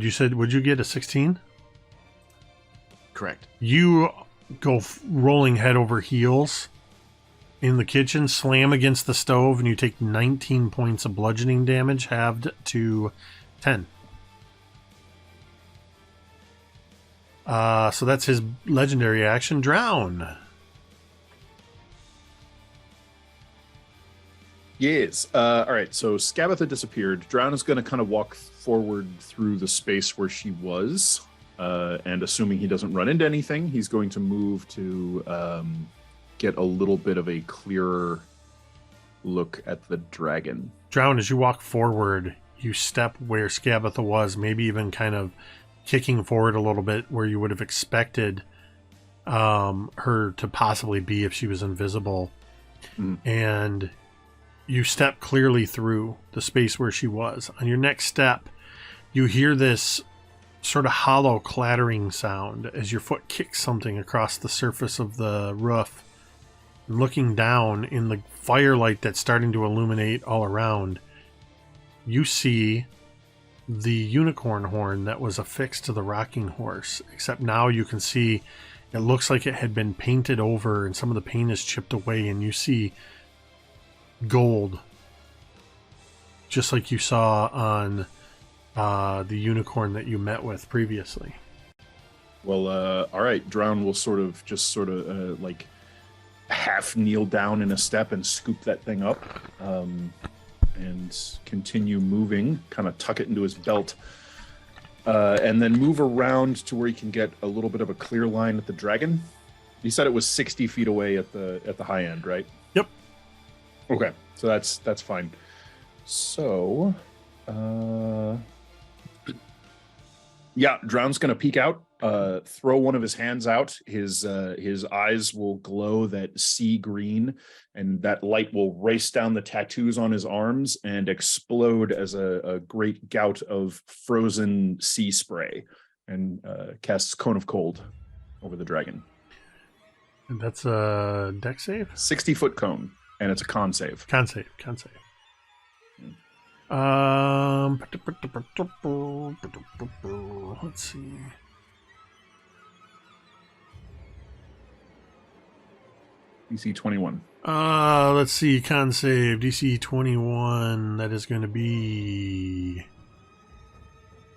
you said, would you get a 16? Correct. You go rolling head over heels in the kitchen, slam against the stove, and you take 19 points of bludgeoning damage, halved to 10. So that's his legendary action, Drown. Yes. All right. So Skabatha disappeared. Drown is going to kind of walk forward through the space where she was, and assuming he doesn't run into anything, he's going to move to get a little bit of a clearer look at the dragon. Drown, as you walk forward, you step where Skabatha was, maybe even kind of kicking forward a little bit where you would have expected her to possibly be if she was invisible. And you step clearly through the space where she was. On your next step, you hear this sort of hollow clattering sound as your foot kicks something across the surface of the roof. And looking down in the firelight that's starting to illuminate all around, you see the unicorn horn that was affixed to the rocking horse, except now you can see it looks like it had been painted over and some of the paint is chipped away, and you see gold, just like you saw on the unicorn that you met with previously. Well, all right. Drown will sort of like half kneel down in a step and scoop that thing up, and continue moving, kind of tuck it into his belt, and then move around to where he can get a little bit of a clear line at the dragon. You said it was 60 feet away at the high end, right? Yep. Okay, so that's fine. So, yeah, Drown's gonna peek out, throw one of his hands out. His eyes will glow that sea green, and that light will race down the tattoos on his arms and explode as a great gout of frozen sea spray, and casts Cone of Cold over the dragon. And that's a deck save? 60-foot cone, and it's a con save. Con save. Let's see. DC 21. Let's see. Con save. DC 21. That is going to be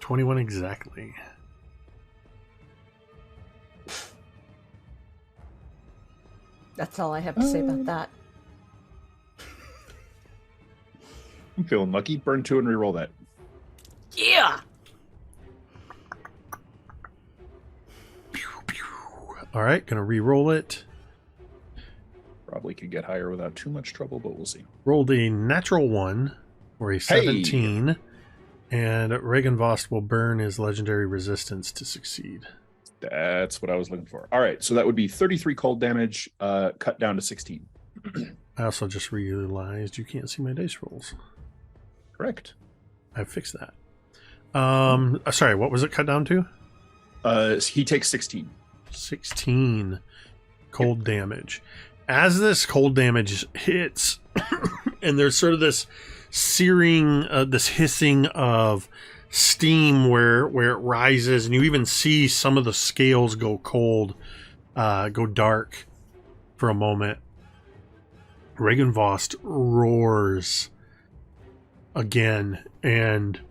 21 exactly. That's all I have to say about that. I'm feeling lucky. Burn 2 and reroll that. Yeah. All right, gonna re-roll it. Probably could get higher without too much trouble, but we'll see. Rolled a natural 1 or a 17, and Regenvost will burn his legendary resistance to succeed. That's what I was looking for. All right, so that would be 33 cold damage, cut down to 16. I also just realized you can't see my dice rolls. Correct. I fixed that. Sorry, what was it cut down to? He takes 16. 16 cold damage. As this cold damage hits, and there's sort of this searing, this hissing of steam where it rises, and you even see some of the scales go cold, go dark for a moment. Regenvost roars again, and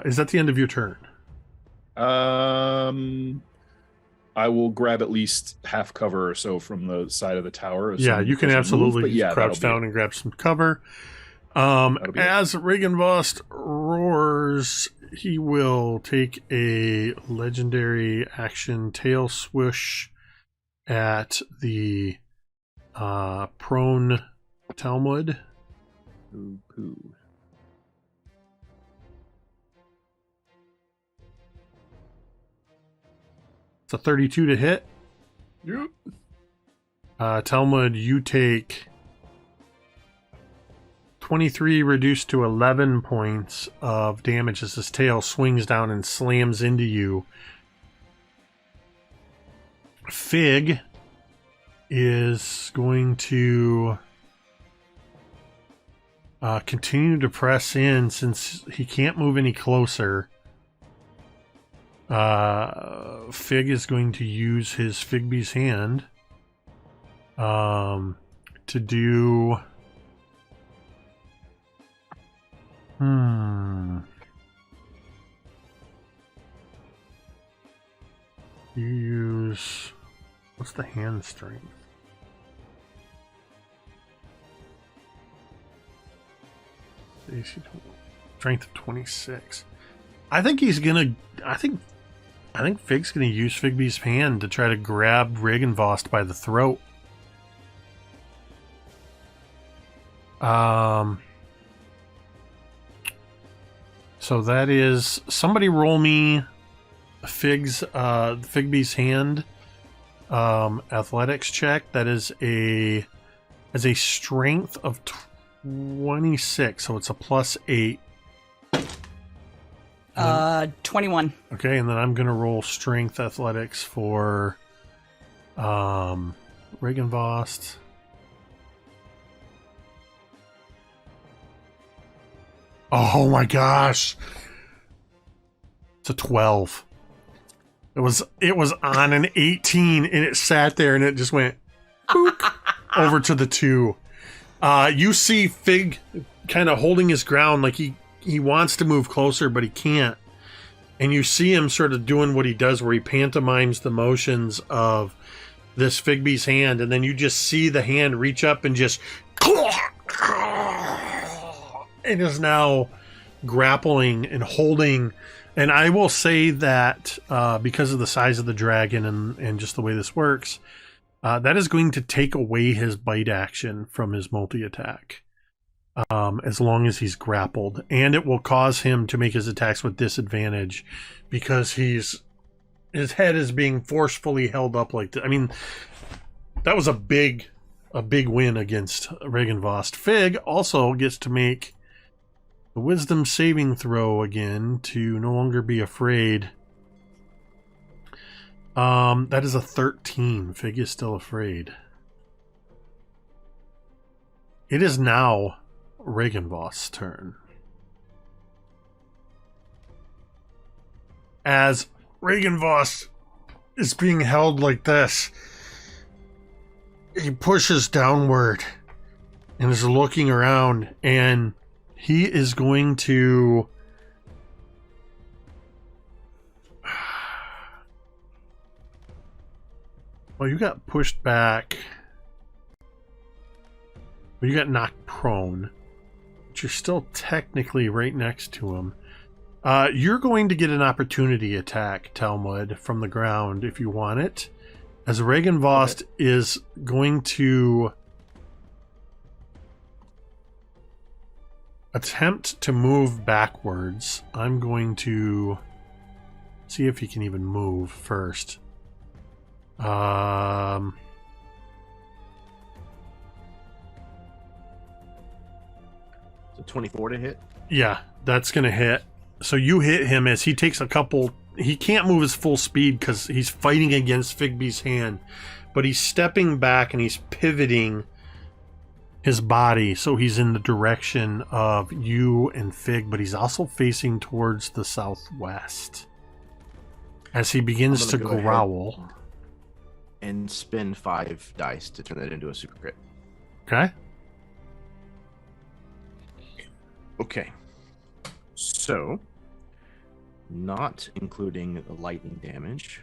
is that the end of your turn? I will grab at least half cover or so from the side of the tower. Yeah, you can absolutely crouch down and grab some cover. As Regenvost roars, he will take a legendary action tail swoosh at the prone Talmud. Poo. It's a 32 to hit. Yep. Talmud, you take 23 reduced to 11 points of damage as his tail swings down and slams into you. Fig is going to continue to press in since he can't move any closer. Fig is going to use his Figby's hand to do you use, what's the hand strength? Strength of 26. I think Fig's gonna use Figby's hand to try to grab Regenvost by the throat. So that is, somebody roll me Figby's hand athletics check. That is a strength of 26, so it's a +8. 21. Okay, and then I'm gonna roll strength athletics for Regenvost. Oh my gosh. It's a 12. It was on an 18 and it sat there and it just went over to the 2. You see Fig kind of holding his ground like he wants to move closer, but he can't. And you see him sort of doing what he does where he pantomimes the motions of this Figby's hand, and then you just see the hand reach up and just and is now grappling and holding And I will say that because of the size of the dragon and just the way this works, that is going to take away his bite action from his multi-attack. As long as he's grappled. And it will cause him to make his attacks with disadvantage because his head is being forcefully held up like that. I mean, that was a big win against Regenvost. Fig also gets to make the wisdom saving throw again to no longer be afraid. That is a 13. Fig is still afraid. It is now Regenvost's turn. As Regenvost is being held like this, he pushes downward and is looking around, and he is going to well, you got pushed back. Well, you got knocked prone. But you're still technically right next to him. You're going to get an opportunity attack, Talmud, from the ground if you want it. As Regenvost is going to attempt to move backwards. I'm going to see if he can even move first. So 24 to hit? Yeah, that's going to hit. So you hit him as he takes a couple... He can't move his full speed because he's fighting against Figby's hand. But he's stepping back and he's pivoting his body so he's in the direction of you and Fig, but he's also facing towards the southwest. As he begins to growl. And spin 5 dice to turn that into a super crit. Okay. Okay. So, not including the lightning damage,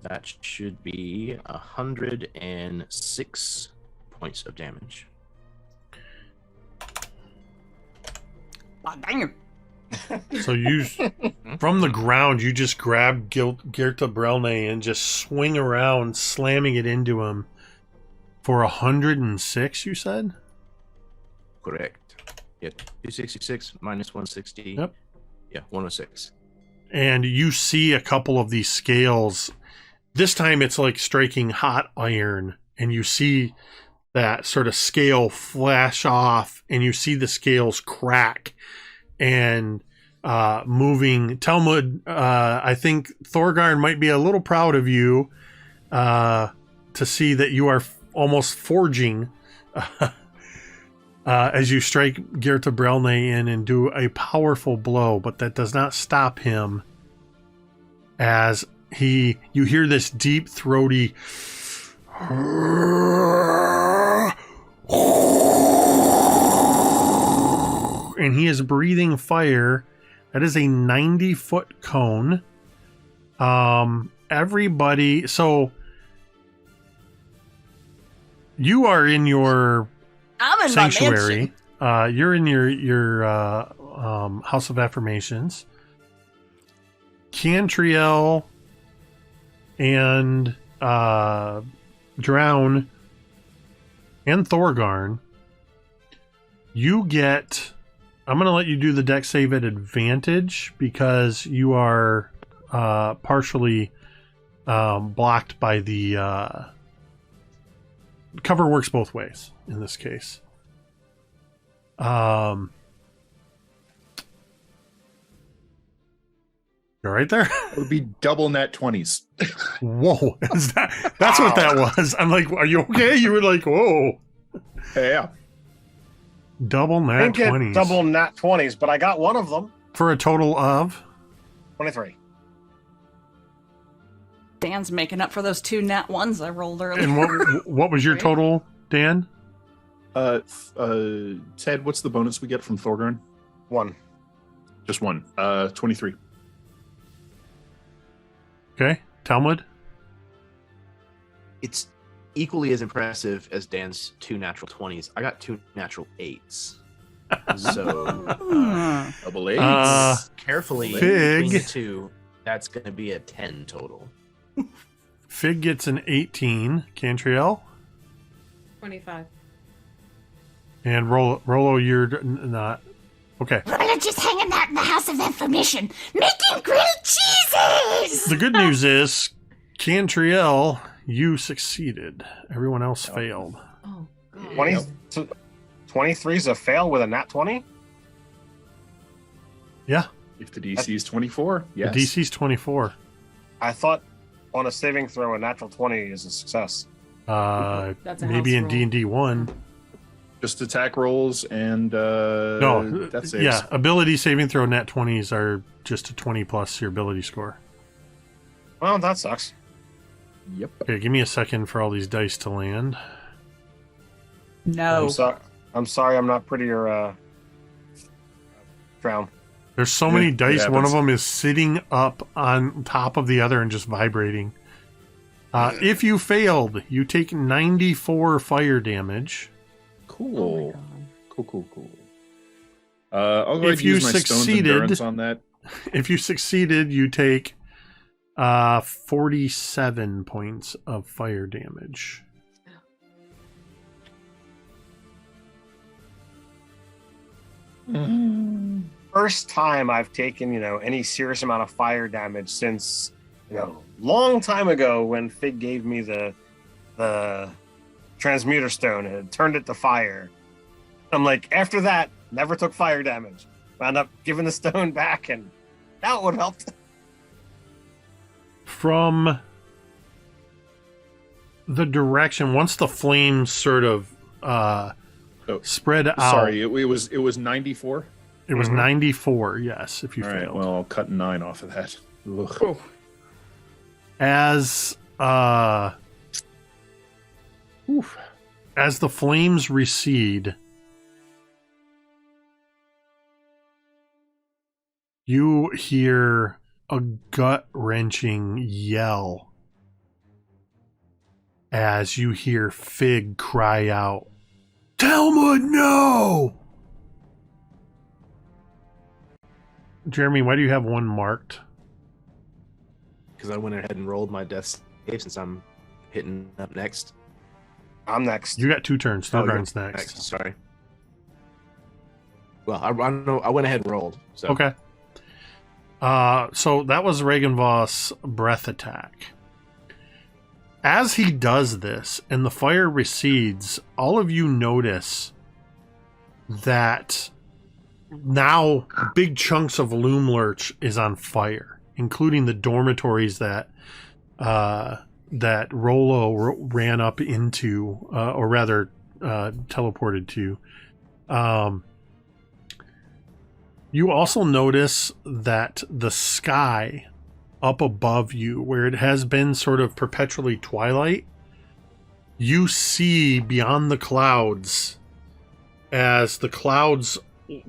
that should be 106 points of damage. Oh, dang it. So you, from the ground, you just grab Gerta Brelne and just swing around, slamming it into him for 106, you said? Correct. Yeah, 266 minus 160. Yep. Yeah, 106. And you see a couple of these scales. This time it's like striking hot iron, and you see that sort of scale flash off, and you see the scales crack and moving. Talmud, I think Thorgarn might be a little proud of you to see that you are almost forging as you strike Gerta Brelne in and do a powerful blow, but that does not stop him as you hear this deep throaty and he is breathing fire. That is a 90-foot cone. Everybody, so you are in your I'm in sanctuary. my mansion. You're in your House of Affirmations. Cantriel and Drown and Thorgarn, you get... I'm going to let you do the deck save at advantage because you are partially blocked by the... cover works both ways in this case. You're right there. It would be double net 20s. Whoa, that's what that was. I'm like, are you okay? You were like, whoa. Yeah. Double I nat didn't get 20s. double nat 20s, but I got one of them. For a total of? 23. Dan's making up for those 2 nat 1s I rolled earlier. And what was your total, Dan? Ted, what's the bonus we get from Thorgarn? 1. Just 1. 23. Okay. Talmud? It's equally as impressive as Dan's 2 natural 20s. I got 2 natural 8s. So Double eights. carefully Fig. between the two, that's going to be a 10 total. Fig gets an 18. Cantriel. 25. And Rolo, you're not. Okay. We're just hanging out in the House of Information, making grilled cheeses! The good news is, Cantriel, you succeeded. Everyone else failed. Oh, God. 20, 23 is a fail with a nat 20? Yeah. If the DC is 24, yes. The DC's 24. I thought on a saving throw, a natural 20 is a success. That's a Maybe house in rule. D&D 1. Just attack rolls and No, that saves. yeah. Ability saving throw nat 20s are just a 20 plus your ability score. Well, that sucks. Yep. Okay, give me a second for all these dice to land. No. I'm sorry I'm not prettier, Drown. There's so many it dice. One of happens. them is sitting up on top of the other and just vibrating. If you failed, you take 94 fire damage. Cool. Oh my God. Cool. I'll go ahead If and you use my stone's succeeded- endurance on that. If you succeeded, you take 47 points of fire damage. First time I've taken, any serious amount of fire damage since, long time ago when Fig gave me the transmuter stone and turned it to fire. I'm like, after that, never took fire damage. Wound up giving the stone back, and that would help. From the direction, once the flames sort of spread out. Sorry, it was 94. It was 94, yes, if you All failed. right, well, I'll cut 9 off of that. Ugh. Oh. As the flames recede, you hear a gut-wrenching yell as you hear Fig cry out, "Talmud, no!" Jeremy, why do you have one marked? Because I went ahead and rolled my death save since I'm hitting up next. I'm next. You got 2 turns. Oh, Thorgarn's you're next. Sorry. Well, I know I went ahead and rolled. So. Okay. So that was Regenvoss' breath attack. As he does this and the fire recedes, all of you notice that now big chunks of loom lurch is on fire, including the dormitories that Rolo ran up into, or rather teleported to. You also notice that the sky up above you, where it has been sort of perpetually twilight, you see beyond the clouds as the clouds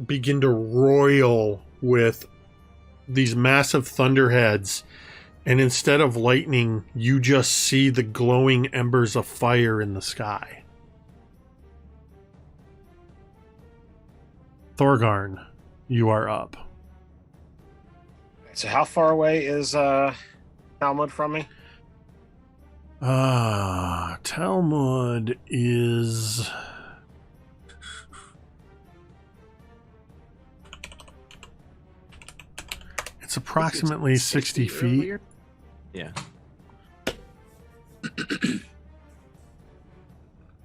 begin to roil with these massive thunderheads, and instead of lightning, you just see the glowing embers of fire in the sky. Thorgarn, you are up. So how far away is Talmud from me? Talmud is... It's approximately 60 feet. earlier? Yeah.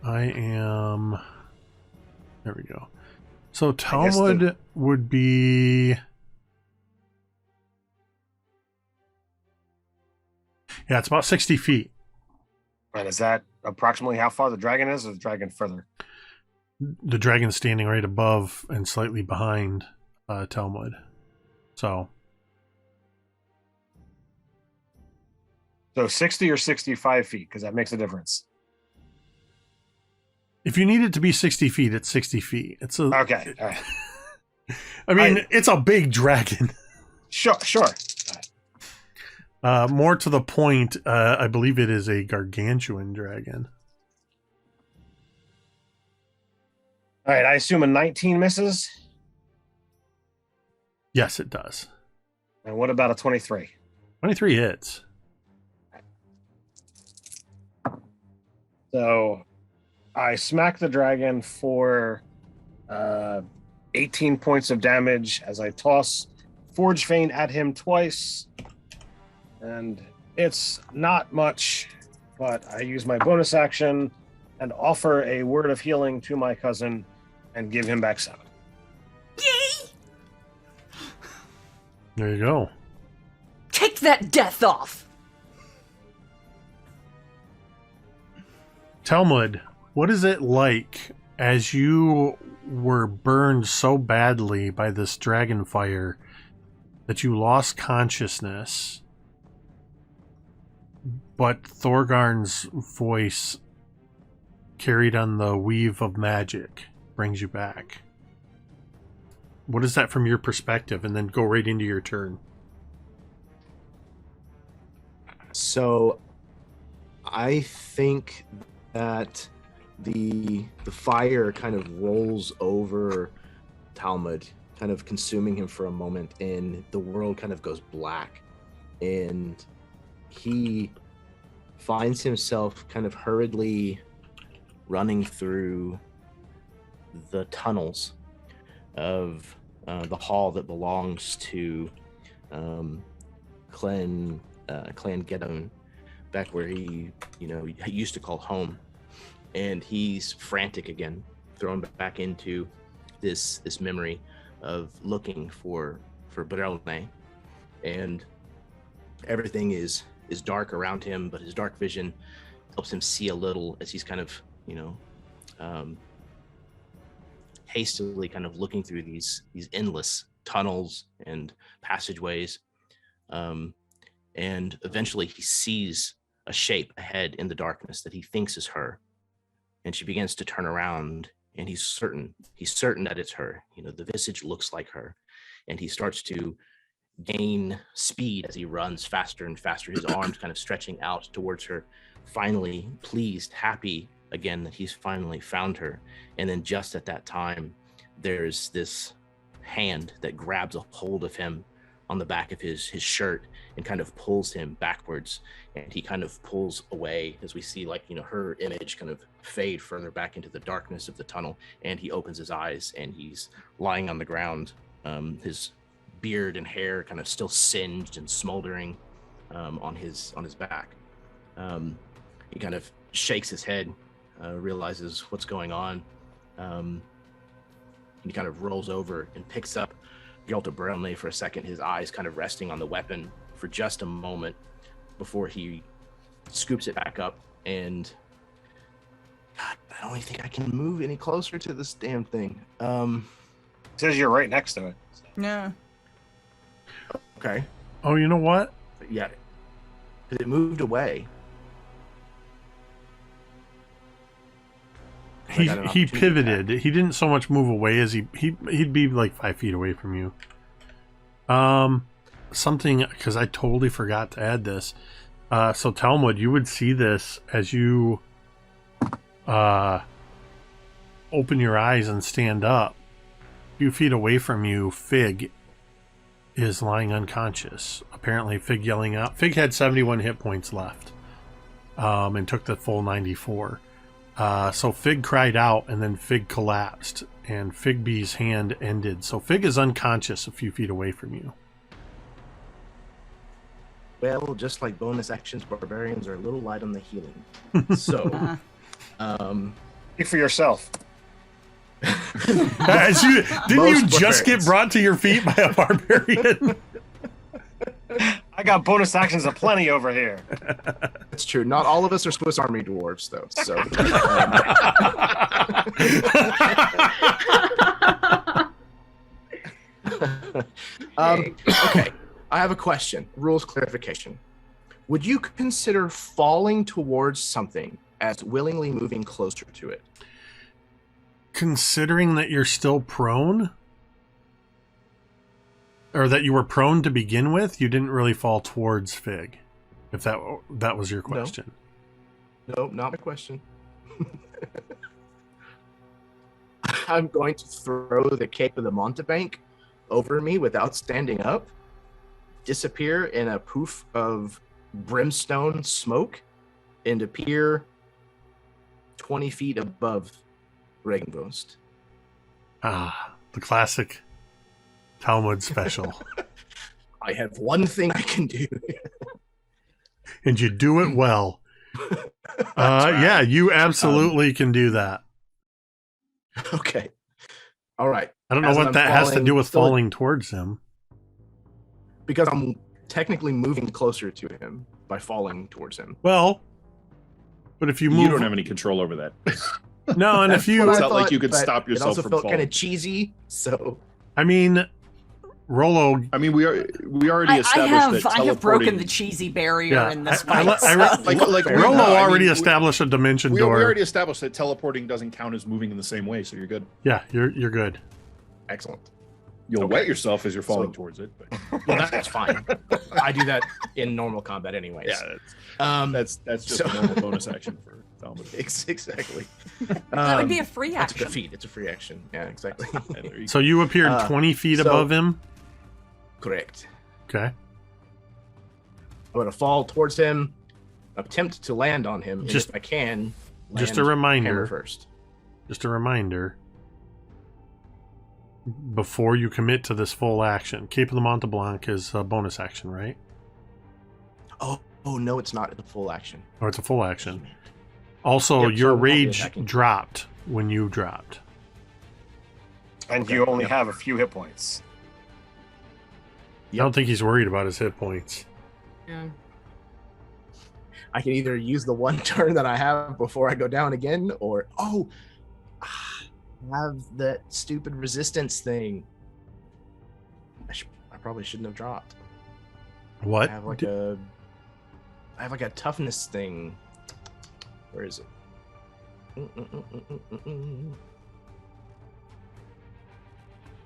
I am... There we go. So guess Talmud would be... Yeah, it's about 60 feet. And is that approximately how far the dragon is, or the dragon further? The dragon's standing right above and slightly behind Talmud. So 60 or 65 feet, because that makes a difference. if you need it to be 60 feet, it's 60 feet. It's a... Okay. All right. I mean, it's a big dragon. Sure. More to the point, I believe it is a gargantuan dragon. All right, I assume a 19 misses. Yes, it does. And what about a 23? 23 hits. So I smack the dragon for 18 points of damage as I toss Forge Feint at him twice. And it's not much, but I use my bonus action and offer a word of healing to my cousin and give him back 7. There you go. Take that death off! Talmud, what is it like as you were burned so badly by this dragon fire that you lost consciousness, but Thorgarn's voice carried on the weave of magic brings you back? What is that from your perspective? And then go right into your turn. So I think that the fire kind of rolls over Talmud, kind of consuming him for a moment, and the world kind of goes black, and he finds himself kind of hurriedly running through the tunnels of the hall that belongs to Clan Gedon, back where he used to call home. And he's frantic again, thrown back into this memory of looking for Brelne, and everything is dark around him, but his dark vision helps him see a little as he's kind of hastily kind of looking through these endless tunnels and passageways, and eventually he sees a shape ahead in the darkness that he thinks is her, and she begins to turn around, and he's certain that it's her. The visage looks like her, and he starts to gain speed as he runs faster and faster, his arms kind of stretching out towards her, finally pleased, happy again that he's finally found her. And then just at that time, there's this hand that grabs a hold of him on the back of his shirt and kind of pulls him backwards, and he kind of pulls away as we see her image kind of fade further back into the darkness of the tunnel, and he opens his eyes and he's lying on the ground, his beard and hair kind of still singed and smoldering on his back. He kind of shakes his head, realizes what's going on. And he kind of rolls over and picks up Gelter Brumley for a second, his eyes kind of resting on the weapon for just a moment before he scoops it back up. And God, I don't think I can move any closer to this damn thing. It says you're right next to it. Yeah. Okay. Oh, you know what? Yeah. It moved away. He pivoted. He didn't so much move away as he'd be like 5 feet away from you. Something, because I totally forgot to add this. So Talmud, you would see this as you open your eyes and stand up. A few feet away from you, Fig is lying unconscious. Apparently, Fig yelling out. Fig had 71 hit points left, and took the full 94. So Fig cried out, and then Fig collapsed, and Figbee's hand ended. So Fig is unconscious a few feet away from you. Well, just like bonus actions, barbarians are a little light on the healing. So, Speak for yourself. Didn't you just get brought to your feet by a barbarian? I got bonus actions aplenty over here. It's true. Not all of us are Swiss Army dwarves, though. So, okay. I have a question. Rules clarification. Would you consider falling towards something as willingly moving closer to it? Considering that you're still prone? Or that you were prone to begin with, you didn't really fall towards Fig, if that was your question. No, not my question. I'm going to throw the Cape of the Montebank over me without standing up, disappear in a poof of brimstone smoke, and appear 20 feet above Regenboast. Ah, the classic Talmud special. I have one thing I can do. And you do it well. Yeah, you absolutely can do that. Okay. All right. I don't know As what I'm that has to falling- do with still- falling towards him. Because I'm technically moving closer to him by falling towards him. Well, but if you You move, don't have any control over that. no, and if That's you, what It's I not like thought, you could but stop yourself It also from felt kind falling. of cheesy, so I mean, Rolo. I mean, we already I established that have broken teleporting- the cheesy barrier Yeah, in this I- fight. I- so- like Rolo no, I already mean, established a dimension we door. already established that teleporting doesn't count as moving in the same way, so you're good. Yeah, you're good. excellent. You'll Okay. wet yourself as you're falling So- towards it. But Well, that's fine. I do that in normal combat anyways. yeah, that's just so- a normal bonus action for Talmud. Exactly. that would be a free That's a action. defeat. It's a free action. Yeah, exactly. Yeah, there you So you appeared 20 feet so- above him. Correct. Okay. I'm going to fall towards him, attempt to land on him, and Just- if I can, just land a reminder. hammer first. Just a reminder. Before you commit to this full action, Cape of the Monte Blanc is a bonus action, right? Oh no, it's not a full action. Or it's a full action. Also, Yep, your so I won't be rage attacking. dropped when you dropped. And Okay, you only yeah. have a few hit points. I don't think he's worried about his hit points. Yeah. I can either use the one turn that I have before I go down again, or have that stupid resistance thing. I probably shouldn't have dropped. What? I have like a toughness thing. Where is it?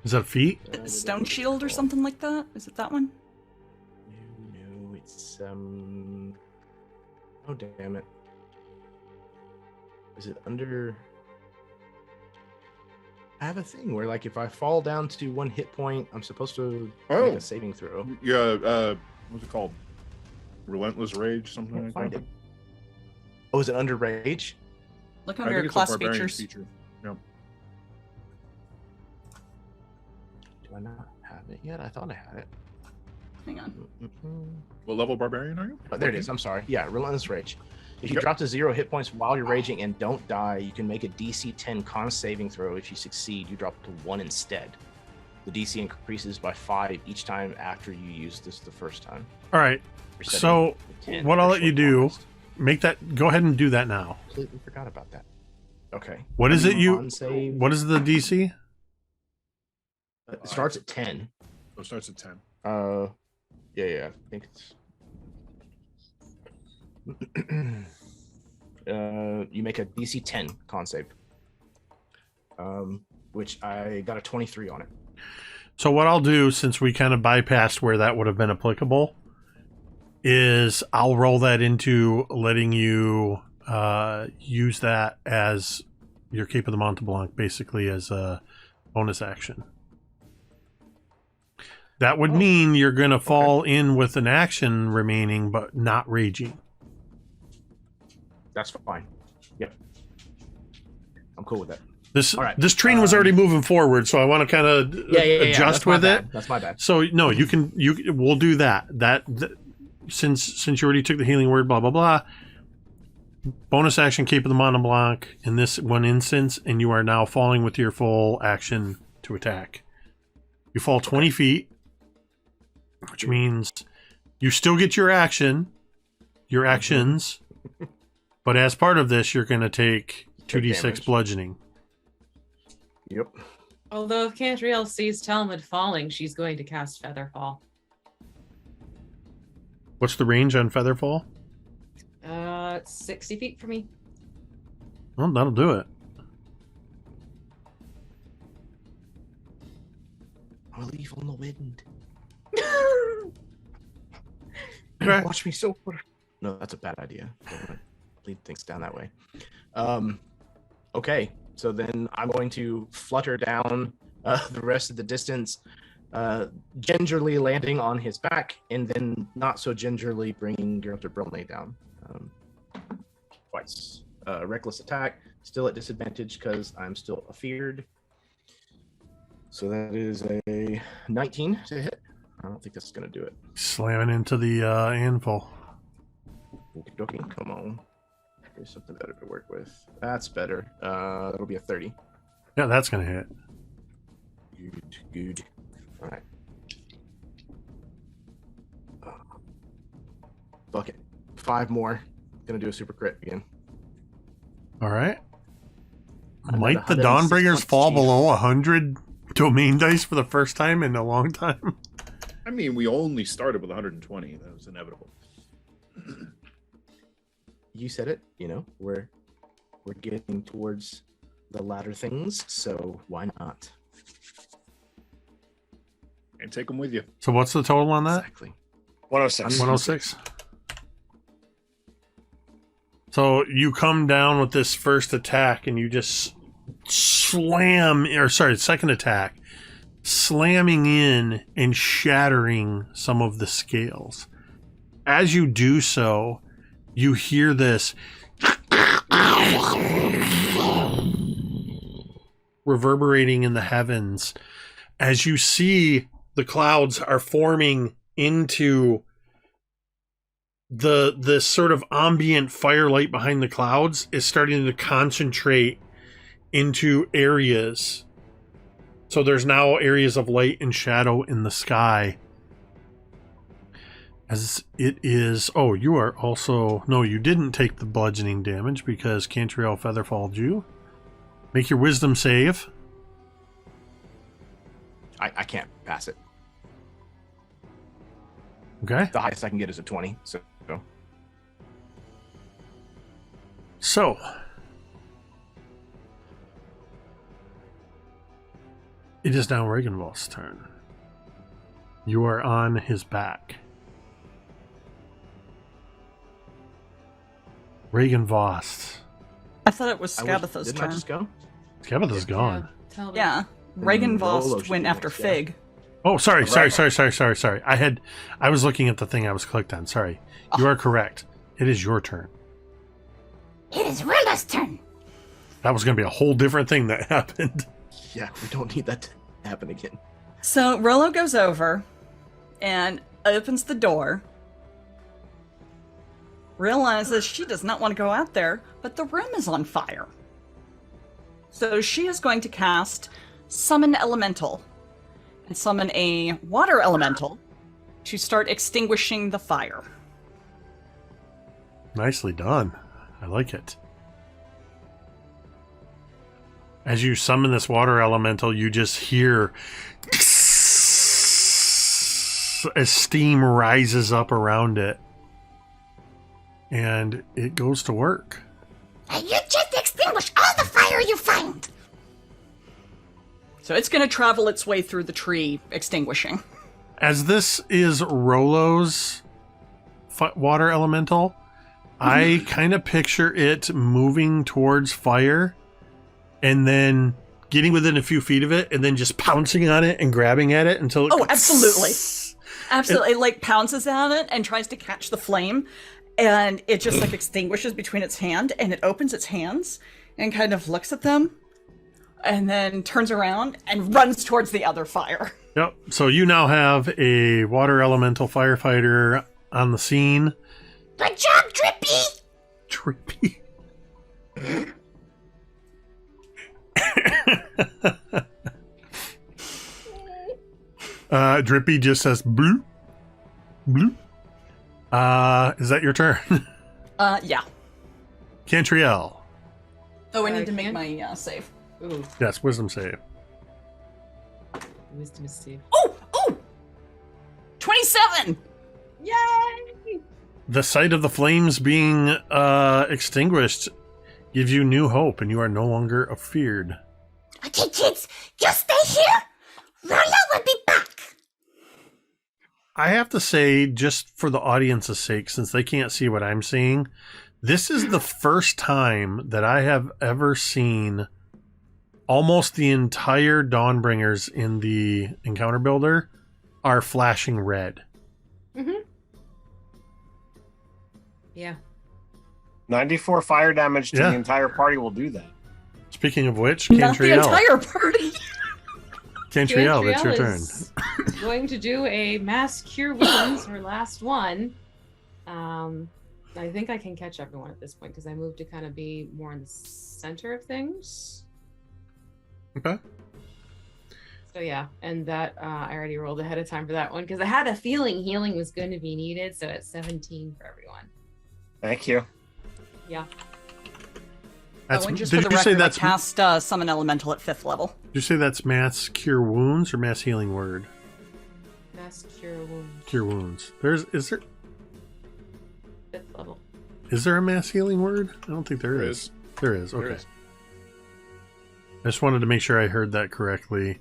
Is that a feat? Stone shield or something like that? Is it that one? No, it's oh damn it. Is it under? I have a thing where, like, if I fall down to 1 hit point, I'm supposed to Oh. make a saving throw. Yeah, what's it called? Relentless Rage, something Can't like find that. it. Oh, is it under rage? Look I under think it's a class barbarian features. feature. Yeah. Do I not have it yet? I thought I had it. Hang on. What level barbarian are you? Oh, there it is. I'm sorry. Yeah, relentless rage. If you Yep. drop to 0 hit points while you're raging and don't die, you can make a DC 10 con saving throw. If you succeed, you drop to 1 instead. The DC increases by 5 each time after you use this the first time. All right. You're setting So, the 10 what for I'll a let you short do, rest. make that. Go ahead and do that now. Completely forgot about that. Okay. What is it you? Con save. What is the DC? It starts at 10. So it starts at 10. Yeah. I think it's. You make a DC 10 con save. Which I got a 23 on it. So what I'll do, since we kind of bypassed where that would have been applicable, is I'll roll that into letting you use that as your Cape of the Monte Blanc, basically as a bonus action. That would mean you're going to fall in with an action remaining, but not raging. That's fine. Yep. I'm cool with that. This All right. this train was already moving forward, so I want to kind of adjust That's my with it. bad. That's my bad. So no, we'll do that. Since you already took the healing word, blah blah blah. Bonus action, Cape of the Mont Blanc in this one instance, and you are now falling with your full action to attack. You fall 20 feet, which means you still get your actions, but as part of this, you're going to take 2d6 damage. bludgeoning. Yep. Although if Cantriel sees Talmud falling, she's going to cast Featherfall. What's the range on Featherfall? It's 60 feet for me. Well, that'll do it. I'm a leaf on the wind. Okay. Watch me so. No, that's a bad idea. Don't wanna lead things down that way. Okay. So then I'm going to flutter down the rest of the distance, gingerly landing on his back, and then not so gingerly bringing Geralt Brillnay down. Twice. Reckless attack, still at disadvantage because I'm still afeared. So that is a 19 to hit. I don't think that's going to do it. Slamming into the anvil. Okey-dokey, come on. There's something better to work with. That's better. That'll be a 30. Yeah, that's going to hit. Good. All right. Fuck it. 5 more. Gonna do a super crit again. All right. I'm Might at the 106 Dawnbringers points, fall Chief. below 100 domain dice for the first time in a long time? I mean, we only started with 120. That was inevitable. You said it. You know, we're getting towards the latter things, so why not? And take them with you. So what's the total on that? Exactly. 106. 106. So you come down with this first attack and you just second attack, slamming in and shattering some of the scales. As you do so, you hear this reverberating in the heavens as you see the clouds are forming into the sort of ambient firelight behind the clouds is starting to concentrate into areas. So there's now areas of light and shadow in the sky. As it is... Oh, you are also... No, you didn't take the bludgeoning damage because Cantriel featherfalled you. Make your wisdom save. I can't pass it. Okay. The highest I can get is a 20. So, it is now Regenvoth's turn. You are on his back. Regenvoth. I thought it was Scabatha's Didn't I turn. just go? Scabatha's gone. Yeah, tell me. Yeah, Rolo Regenvost should went be after next, yeah. Fig. Oh, sorry. I was looking at the thing I was clicked on. Sorry. You are correct. It is your turn. It is Rilla's turn. That was going to be a whole different thing that happened. Yeah, we don't need that to happen again. So Rolo goes over and opens the door, realizes she does not want to go out there, but the room is on fire. So she is going to cast Summon Elemental and summon a water elemental to start extinguishing the fire. Nicely done. I like it. As you summon this water elemental, you just hear as steam rises up around it. And it goes to work. And you just extinguish all the fire you find. So it's going to travel its way through the tree, extinguishing. As this is Rolo's water elemental, I kind of picture it moving towards fire and then getting within a few feet of it and then just pouncing on it and grabbing at it until it Oh, absolutely. Absolutely. Like pounces at it and tries to catch the flame. And it just like extinguishes between its hand and it opens its hands and kind of looks at them and then turns around and runs towards the other fire. Yep. So you now have a water elemental firefighter on the scene. Good job, Drippy. Trippy. Drippy just says bloop. Bloop. Is that your turn? Yeah. Cantriel. Oh, I need to make Can- my save. Ooh, Yes, wisdom save. wisdom save. Oh! 27! Yay! The sight of the flames being extinguished gives you new hope, and you are no longer afeared. Okay, kids, just stay here. Rolo will be back. I have to say, just for the audience's sake, since they can't see what I'm seeing, this is the first time that I have ever seen almost the entire Dawnbringers in the encounter builder are flashing red. Mm-hmm. Yeah. 94 fire damage to Yeah. the entire party will do that. Speaking of which, Not the Cantriel. entire party. Cantriel, it's your turn. is going to do a mass cure wounds, her last one. I think I can catch everyone at this point because I moved to kind of be more in the center of things. Okay. So yeah, and that I already rolled ahead of time for that one because I had a feeling healing was going to be needed. So it's 17 for everyone. Thank you. Yeah. That's, And just did for the you record, say that's? I cast Summon Elemental at 5th level. Did you say that's mass cure wounds or mass healing word? Mass cure wounds. Cure wounds. Is there 5th level. a mass healing word? I don't think there There is. There is. Okay. There is. I just wanted to make sure I heard that correctly.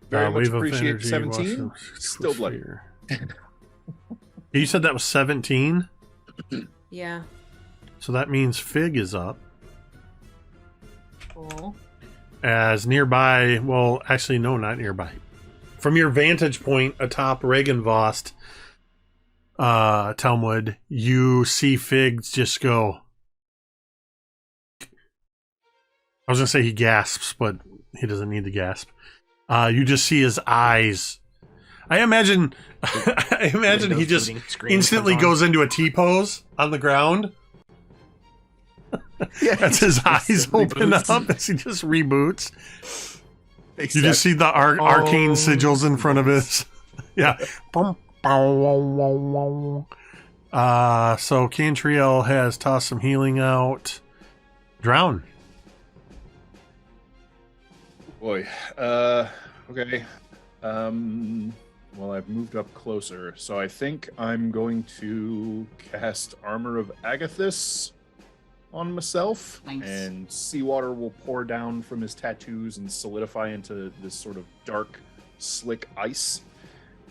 Very much Wave of appreciate energy, 17. wash of Still bloody. sphere. You said that was 17, Yeah. so that means Fig is up. Cool. As nearby, well, actually, no, not nearby. From your vantage point atop Regenvost, Talmud, you see Fig just go. I was going to say he gasps, but he doesn't need to gasp. You just see his eyes. I imagine he just instantly goes into a T-pose on the ground. Yeah, As his eyes open reboots. up as he just reboots. You Except- just see the arcane sigils in front of his. Yeah. So Cantriel has tossed some healing out. Drown. Boy. Okay. Well, I've moved up closer, so I think I'm going to cast Armor of Agathis on myself, Nice. and seawater will pour down from his tattoos and solidify into this sort of dark, slick ice.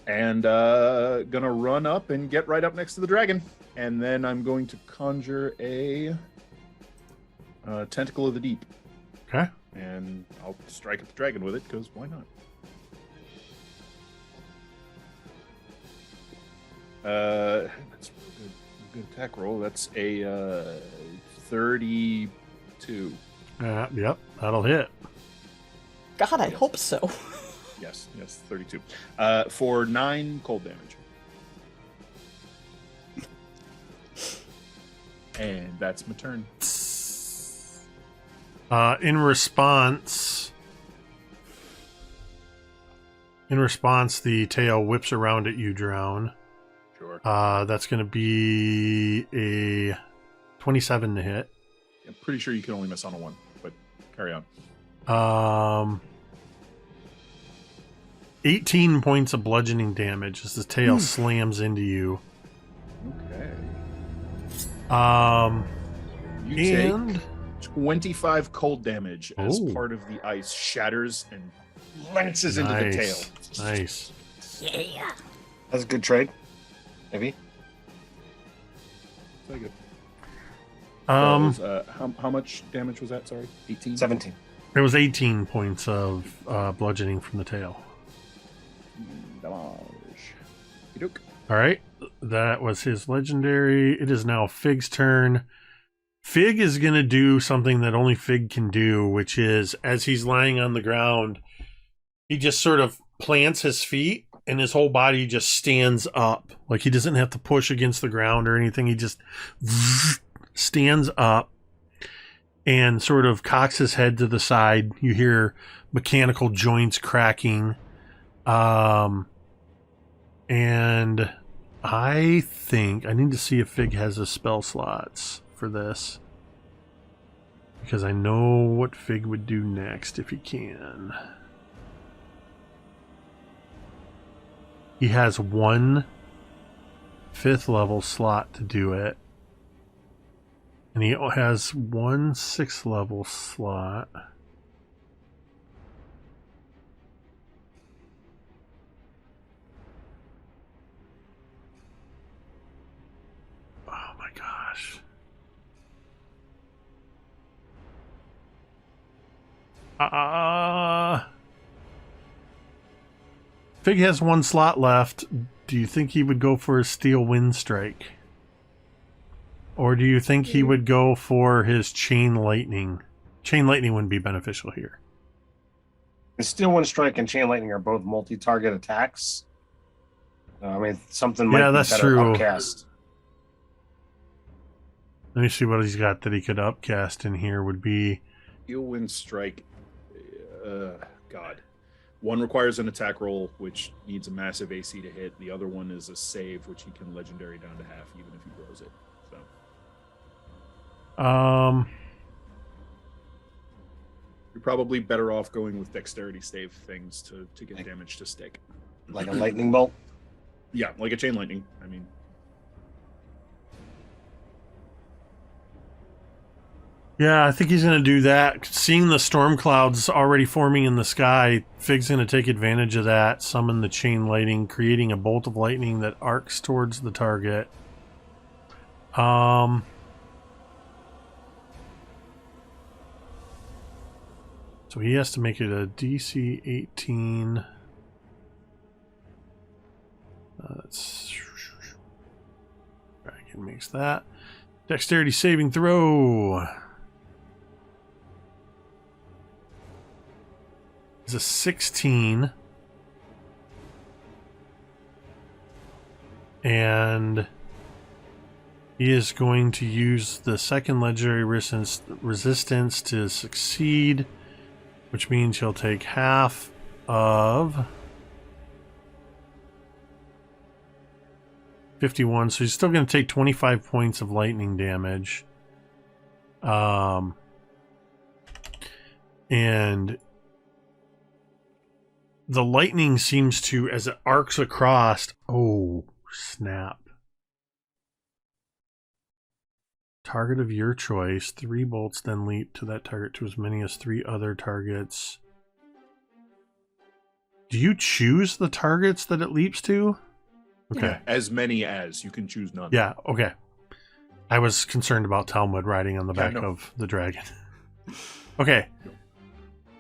And gonna run up and get right up next to the dragon, and then I'm going to conjure a Tentacle of the Deep. Okay. And I'll strike at the dragon with it, because why not? That's a good attack roll. That's a 32. Yep, that'll hit. God, I hope so. Yes, 32. For 9 cold damage. And that's my turn. In response, the tail whips around at you, Drown. Sure. That's going to be a 27 to hit. I'm pretty sure you can only miss on a 1, but carry on. 18 points of bludgeoning damage as the tail slams into you. Okay. You And take 25 cold damage as Oh. part of the ice shatters and lances into the tail. Nice. Yeah. That's a good trade. Maybe. Take it. Um, How much damage was that? Sorry, 18. 17. it was 18 points of bludgeoning from the tail. Damage. Okey-doke. All right, that was his legendary. It is now Fig's turn. Fig is going to do something that only Fig can do, which is as he's lying on the ground, he just sort of plants his feet and his whole body just stands up. Like he doesn't have to push against the ground or anything. He just stands up and sort of cocks his head to the side. You hear mechanical joints cracking. And I think I need to see if Fig has a spell slots for this, because I know what Fig would do next if he can. He has 1 5th level slot to do it, and he has 1 6th level slot. Oh my gosh. Fig has one slot left. Do you think he would go for a steel wind strike? Or do you think he would go for his chain lightning? Chain lightning wouldn't be beneficial here. And Steel Wind Strike and Chain Lightning are both multi-target attacks. I mean, something might be that's better true. upcast. Let me see what he's got that he could upcast in here would be... Steel Wind Strike. God. One requires an attack roll, which needs a massive AC to hit. The other one is a save, which he can legendary down to half, even if he blows it. So. You're probably better off going with dexterity save things to get damage to stick. Like a lightning bolt? Yeah, like a chain lightning. I mean. Yeah, I think he's going to do that. Seeing the storm clouds already forming in the sky, Fig's going to take advantage of that, summon the chain lightning, creating a bolt of lightning that arcs towards the target. So he has to make it a DC 18. Dragon makes that. Dexterity saving throw. Is a 16. And he is going to use the second legendary resistance to succeed, which means he'll take half of 51. So he's still going to take 25 points of lightning damage. And the lightning seems to, as it arcs across, oh, snap. Target of your choice. 3 bolts then leap to that target to as many as 3 other targets. Do you choose the targets that it leaps to? Okay. Yeah, as many as. You can choose none. Yeah, okay. I was concerned about Talmud riding on the back of the dragon. Okay.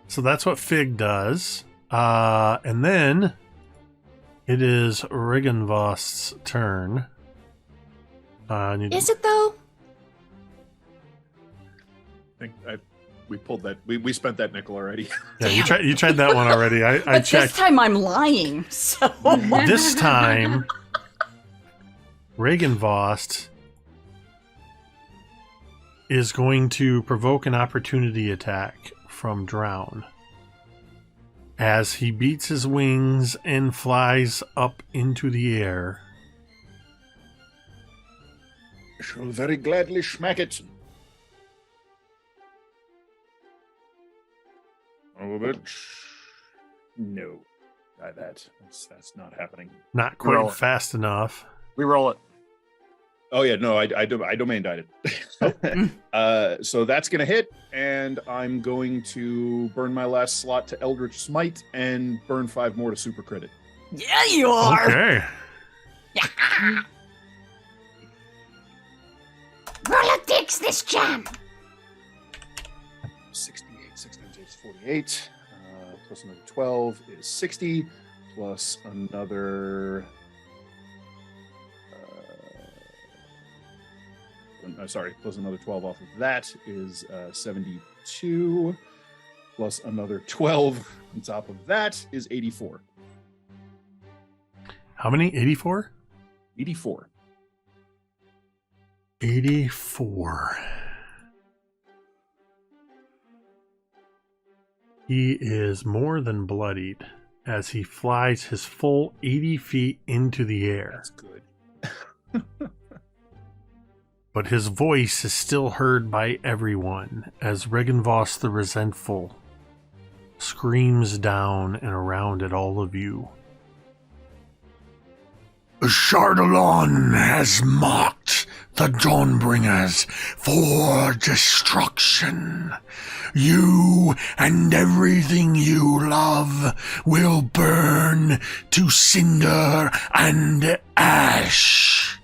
So that's what Fig does. And then it is Regenvost's turn. Is it though? We pulled that. We spent that nickel already. Yeah, you tried that one already. I But checked. this time I'm lying. So This time, Regenvost is going to provoke an opportunity attack from Drown as he beats his wings and flies up into the air. I shall very gladly smack it. Oh, but no, try that. That's not happening. Not quite Roll it. fast enough. Reroll it. Oh yeah, no, I domain died it. So that's gonna hit, and I'm going to burn my last slot to Eldritch Smite and burn 5 more to super credit. yeah, you are. Okay. Roller digs this jam. 68, 6 times 8 is 48. Plus another 12 is 60. Plus another. Plus another 12 off of that is 72. Plus another 12 on top of that is 84. How many? 84? 84. 84. He is more than bloodied as he flies his full 80 feet into the air. That's good. But his voice is still heard by everyone as Regenvost the Resentful screams down and around at all of you. Chardalon has marked the Dawnbringers for destruction. You and everything you love will burn to cinder and ash.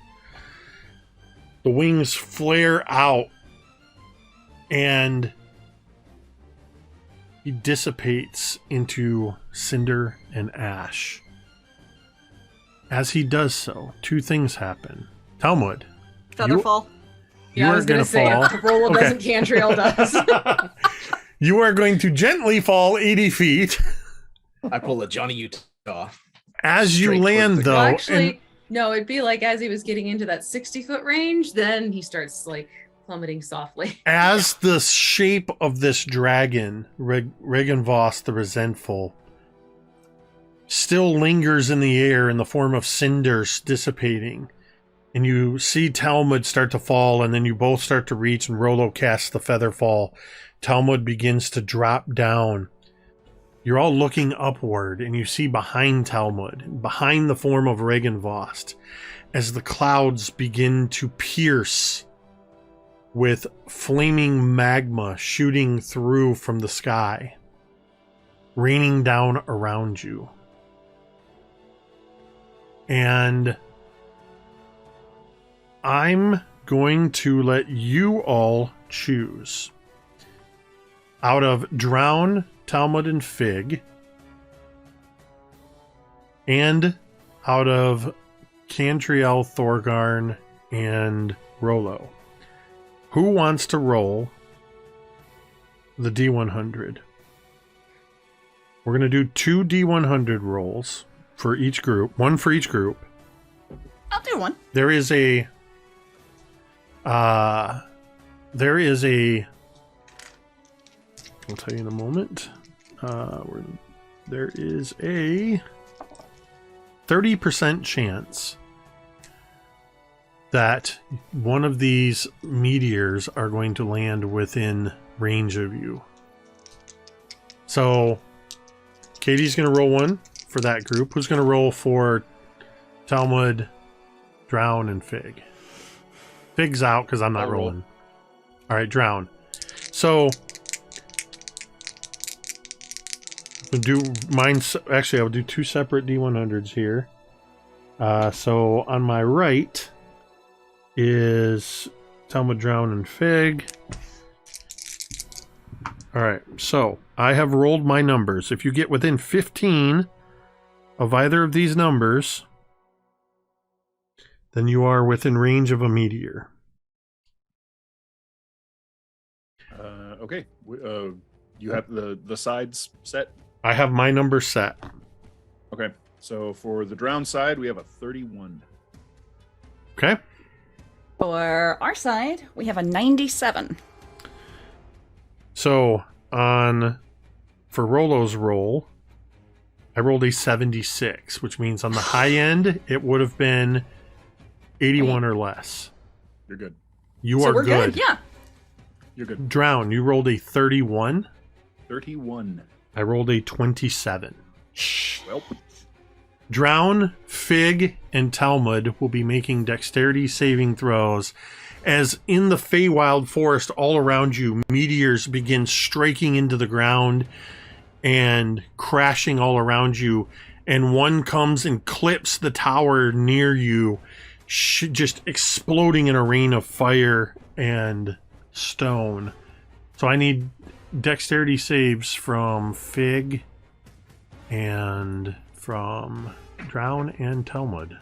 The wings flare out, and he dissipates into cinder and ash. As he does so, two things happen. Talmud, Featherfall. you I are was gonna going to say fall. if the roll Okay. doesn't, Cantriel does. You are going to gently fall 80 feet. I pull a Johnny Utah. As you Straight land, towards the though, Well, and actually, no, it'd be like as he was getting into that 60-foot range, then he starts like plummeting softly. as the shape of this dragon, Regan Voss the Resentful, still lingers in the air in the form of cinders dissipating, and you see Talmud start to fall, and then you both start to reach, and Rolo casts the feather fall. Talmud begins to drop down. You're all looking upward, and you see behind Talmud, behind the form of Regan Voss, as the clouds begin to pierce with flaming magma shooting through from the sky, raining down around you. And I'm going to let you all choose. Out of Drown, Talmud, and Fig, and out of Cantriel, Thorgarn, and Rolo. Who wants to roll the D100? We're going to do 2 D100 rolls for each group, one for each group. I'll do one. There is a I'll tell you in a moment. There is a 30% chance that one of these meteors are going to land within range of you. So, Katie's going to roll one for that group. Who's going to roll for Talmud, Drown, and Fig? Fig's out because I'm not I'll roll. rolling. All right, Drown. So, I'll do mine. Actually, I'll do 2 separate D100s here. So on my right is Talmud, Drown, and Fig. All right, so I have rolled my numbers. If you get within 15 of either of these numbers, then you are within range of a meteor. Okay. You have the sides set? I have my number set. Okay. So for the drown side, we have a 31. Okay. For our side, we have a 97. So for Rolo's roll, I rolled a 76, which means on the high end it would have been 81 or less. You're good. You So are we're good. Yeah. You're good. Drown, you rolled a 31. 31. I rolled a 27. Well, Drown, Fig, and Talmud will be making dexterity saving throws as in the Feywild forest all around you, meteors begin striking into the ground and crashing all around you, and one comes and clips the tower near you, just exploding in a rain of fire and stone. So I need dexterity saves from Fig and from Drown and Talmud.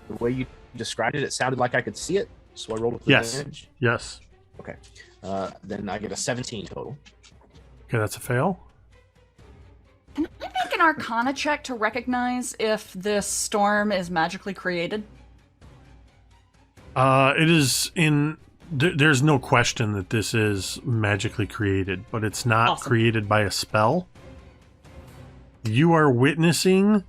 The way you described it, it sounded like I could see it, so I rolled with Yes. advantage. Yes. Okay. Then I get a 17 total. Okay, that's a fail. Can I make an Arcana check to recognize if this storm is magically created? It is in. There's no question that this is magically created, but it's not Awesome. created by a spell. You are witnessing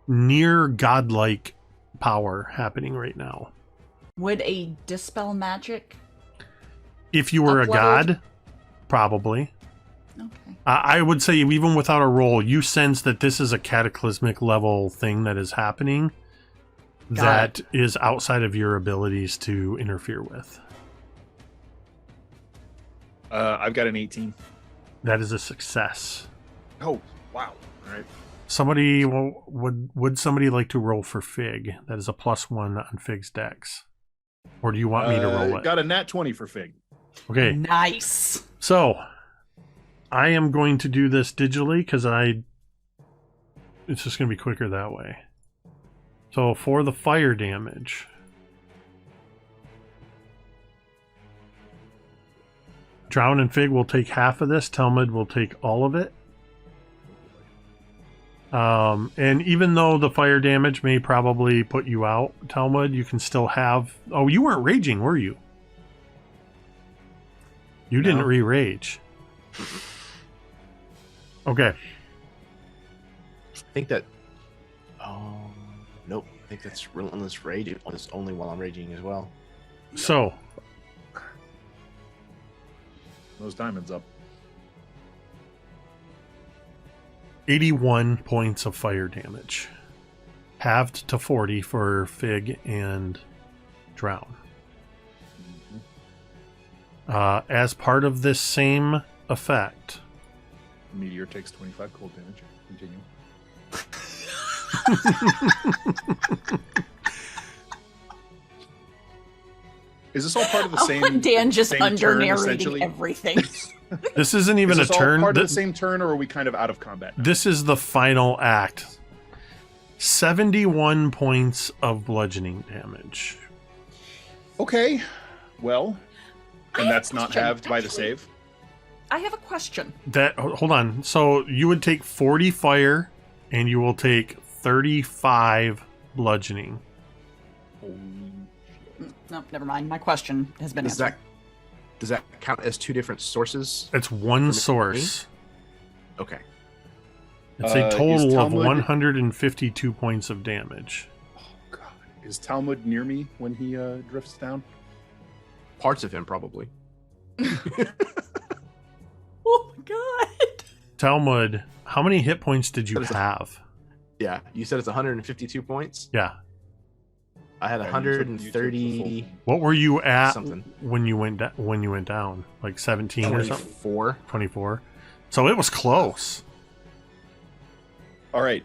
near godlike power happening right now. Would a dispel magic? If you were a Up-leveled? god, probably. Okay. I would say even without a roll, you sense that this is a cataclysmic level thing that is happening that is outside of your abilities to interfere with. I've got an 18. That is a success. Oh, wow. All right. Somebody would somebody like to roll for Fig? That is a +1 on Fig's dex. Or do you want me to roll it? Got a nat 20 for Fig. Okay. Nice. So I am going to do this digitally because it's just going to be quicker that way. So for the fire damage, Drown and Fig will take half of this. Talmud will take all of it. And even though the fire damage may probably put you out, Talmud, you can still have... Oh, you weren't raging, were you? You didn't re-rage. Okay. I think that. Oh, nope. I think that's relentless rage. It's only while I'm raging as well. So... Those diamonds up. 81 points of fire damage. Halved to 40 for Fig and Drown. As part of this same effect... Meteor takes 25 cold damage. Continue. Is this all part of the I'll same? let Dan just same under turn, narrating essentially? everything. This isn't even Is a this turn. all part of the same turn, or are we kind of out of combat now? This is the final act. 71 points of bludgeoning damage. Okay. Well, I and have that's a not question, halved by the actually. save. I have a question. Hold on. So you would take 40 fire, and you will take 35 bludgeoning. No, never mind. My question has been answered. Does that count as two different sources? It's one source. Okay. It's a Is total of Talmud- 152 points of damage. Oh God! Is Talmud near me when he drifts down? Parts of him, probably. Oh my god! Talmud, how many hit points did you That is a- have? Yeah, you said it's 152 points. Yeah. I had Yeah, you took the 130 full- What were you at something. when you went down? Like 17 or something? 24. 24. So it was close. All right.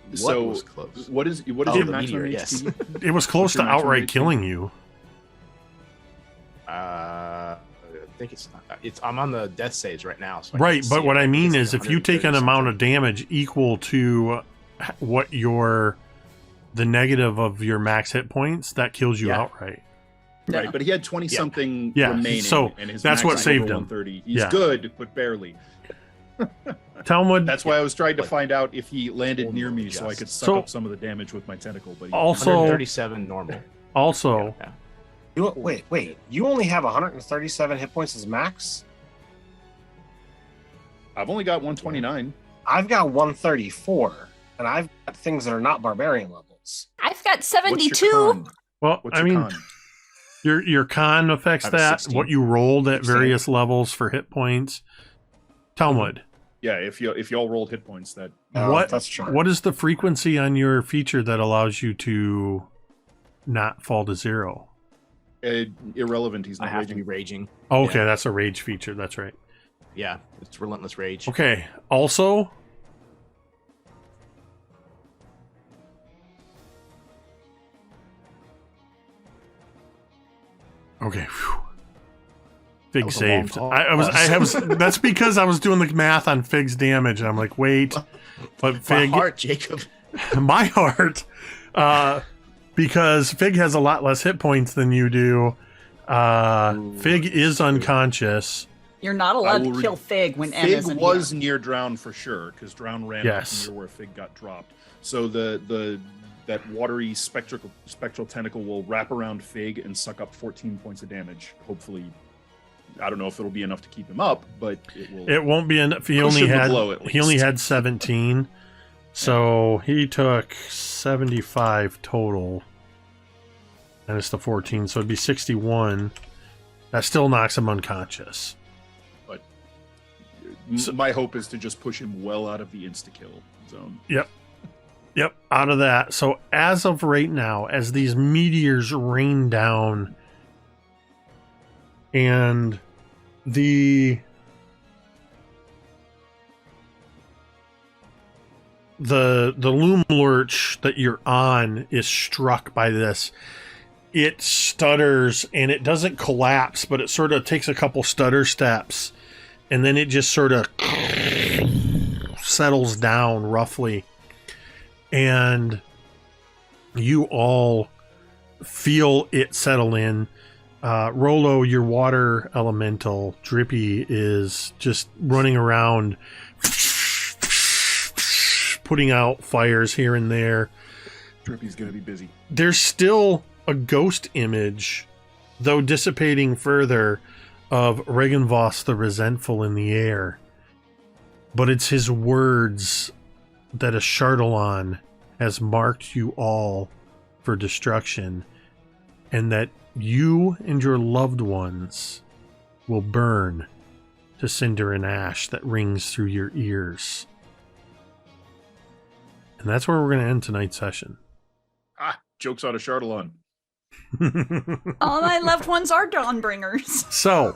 What So was close? what is Oh, your the maximum meteor, HP? It was close What's to your maximum outright HP? killing you. I think I'm on the death saves right now. So I Right, can't but see what it. I mean It's is if you take an 130 amount of something. damage equal to what the negative of your max hit points, that kills you Yeah. outright. Right, but he had 20 something Yeah, remaining. so and his that's max what is saved over him. 130. He's Yeah. good, but barely. Talmud That's why I was trying to Like, find out if he landed near me, so I just. could suck So- up some of the damage with my tentacle. But he, Also- 137 normal. also Yeah. Wait. You only have 137 hit points as max? I've only got 129. I've got 134, and I've got things that are not barbarian levels. I've got What's 72. your con? well, What's I your mean, con? your con affects I have a that. 16. What you rolled at 16. various levels for hit points. Talmud, Yeah, if y'all rolled hit points, that what That's true. what is the frequency on your feature that allows you to not fall to 0? irrelevant. He's I not have to be raging. raging. Oh, okay, Yeah. that's a rage feature. That's right. Yeah, it's relentless rage. Okay. Also, okay. Whew. Fig was a long saved. pause. I was. That's because I was doing the math on Fig's damage, and I'm like, wait, but My Fig, heart, Jacob. my heart, because Fig has a lot less hit points than you do. Fig is unconscious. You're not allowed will to re- kill Fig when M Fig isn't was here. near Drown for sure, because Drown ran Yes. up near where Fig got dropped. So that watery spectral tentacle will wrap around Fig and suck up 14 points of damage. Hopefully, I don't know if it'll be enough to keep him up, but it will. It won't be enough. He Cushion only the had blow, at he only least. had 17, so he took 75 total, and it's the 14, so it'd be 61. That still knocks him unconscious. My hope is to just push him well out of the insta-kill zone. Yep, out of that. So as of right now, as these meteors rain down, and the loom lurch that you're on is struck by this, it stutters and it doesn't collapse, but it sort of takes a couple stutter steps and then it just sort of settles down roughly, and you all feel it settle in. Rolo, your water elemental, Drippy, is just running around, putting out fires here and there. Drippy's gonna be busy. There's still a ghost image, though dissipating further, of Regenvoss the Resentful in the air. But it's his words that a Chardalon has marked you all for destruction, and that you and your loved ones will burn to cinder and ash that rings through your ears. And that's where we're going to end tonight's session. Jokes on a Chardalon. All my loved ones are Dawnbringers. So,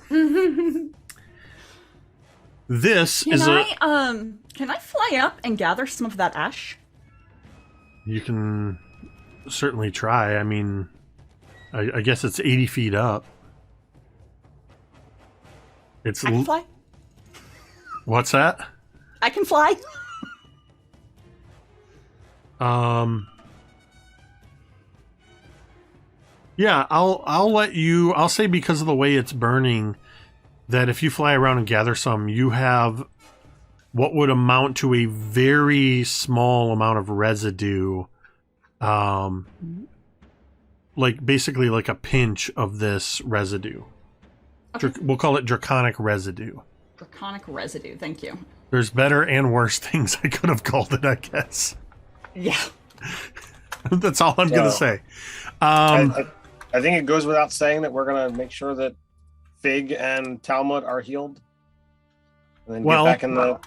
this Can is can I fly up and gather some of that ash? You can certainly try. I mean, I guess it's 80 feet up. I can fly. What's that? I can fly. Yeah, I'll let you. I'll say, because of the way it's burning, that if you fly around and gather some, you have what would amount to a very small amount of residue, like basically like a pinch of this residue. Okay. We'll call it draconic residue. Draconic residue. Thank you. There's better and worse things I could have called it, I guess. Yeah. That's all I'm gonna say. I think it goes without saying that we're gonna make sure that Fig and Talmud are healed, and then get back in the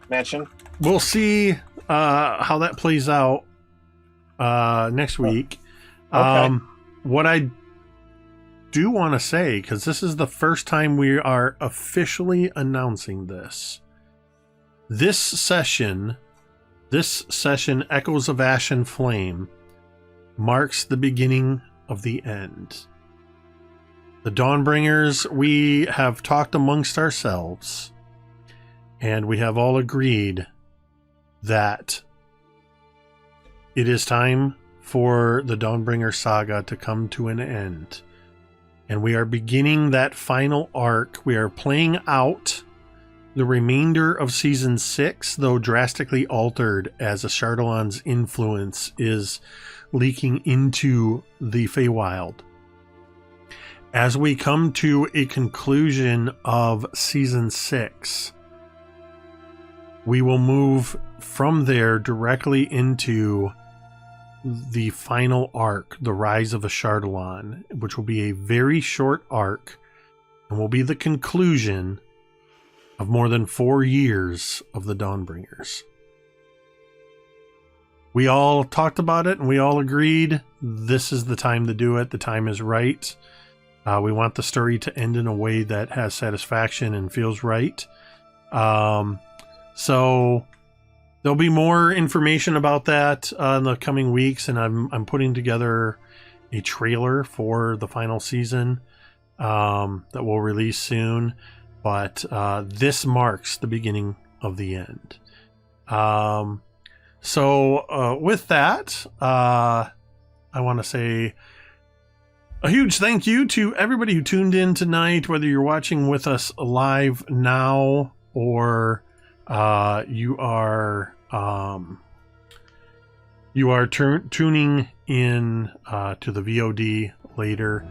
mansion. We'll see how that plays out next week. Okay. What I do want to say, because this is the first time we are officially announcing this, this session, Echoes of Ash and Flame, marks the beginning of the end. The Dawnbringers, we have talked amongst ourselves, and we have all agreed that it is time for the Dawnbringer saga to come to an end. And we are beginning that final arc. We are playing out the remainder of Season 6, though drastically altered as a Chardalon's influence is leaking into the Feywild. As we come to a conclusion of Season 6, we will move from there directly into the final arc, The Rise of a Chardalon, which will be a very short arc and will be the conclusion of more than 4 years of the Dawnbringers. We all talked about it and we all agreed this is the time to do it. The time is right. We want the story to end in a way that has satisfaction and feels right. So there'll be more information about that in the coming weeks, and I'm putting together a trailer for the final season that we'll release soon. But this marks the beginning of the end. So with that, I want to say a huge thank you to everybody who tuned in tonight, whether you're watching with us live now or you are tuning in to the VOD later.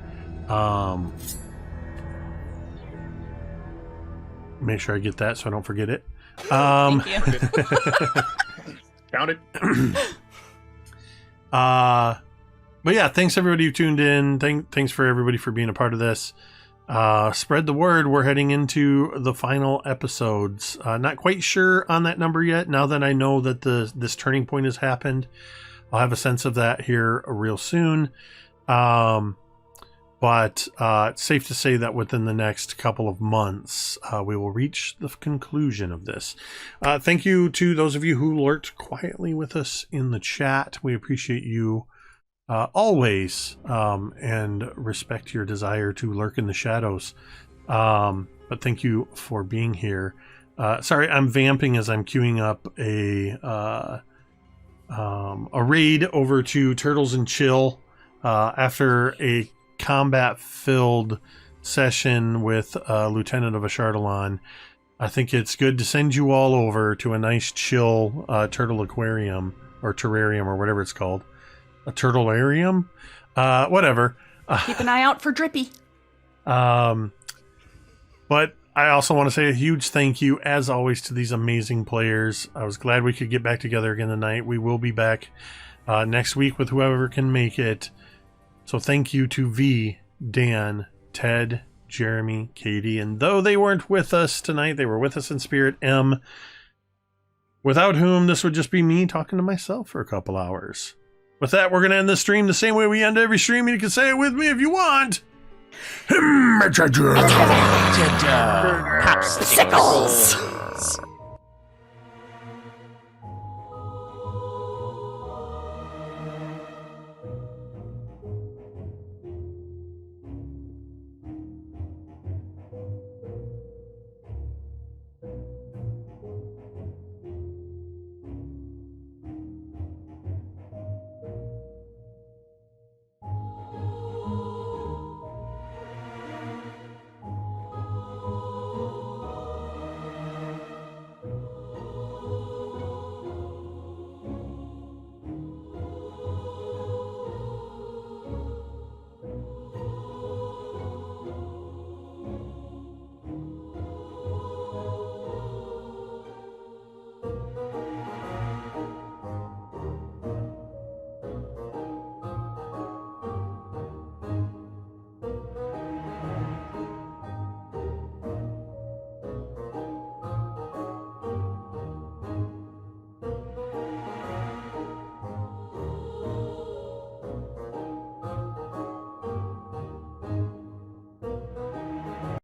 Make sure I get that so I don't forget it. Thank you. Count it. But yeah, thanks everybody who tuned in. Thanks for everybody for being a part of this. Spread the word. We're heading into the final episodes. Not quite sure on that number yet. Now that I know that this turning point has happened, I'll have a sense of that here real soon. But it's safe to say that within the next couple of months, we will reach the conclusion of this. Thank you to those of you who lurked quietly with us in the chat. We appreciate you always and respect your desire to lurk in the shadows. But thank you for being here. Sorry, I'm vamping as I'm queuing up a raid over to Turtles and Chill after a combat-filled session with Lieutenant of Ashardalon. I think it's good to send you all over to a nice chill turtle aquarium or terrarium or whatever it's called. A turtlearium? Whatever. Keep an eye out for Drippy. But I also want to say a huge thank you, as always, to these amazing players. I was glad we could get back together again tonight. We will be back next week with whoever can make it. So thank you to V, Dan, Ted, Jeremy, Katie, and though they weren't with us tonight, they were with us in spirit, M, without whom this would just be me talking to myself for a couple hours. With that, we're going to end the stream the same way we end every stream, and you can say it with me if you want. Sickles.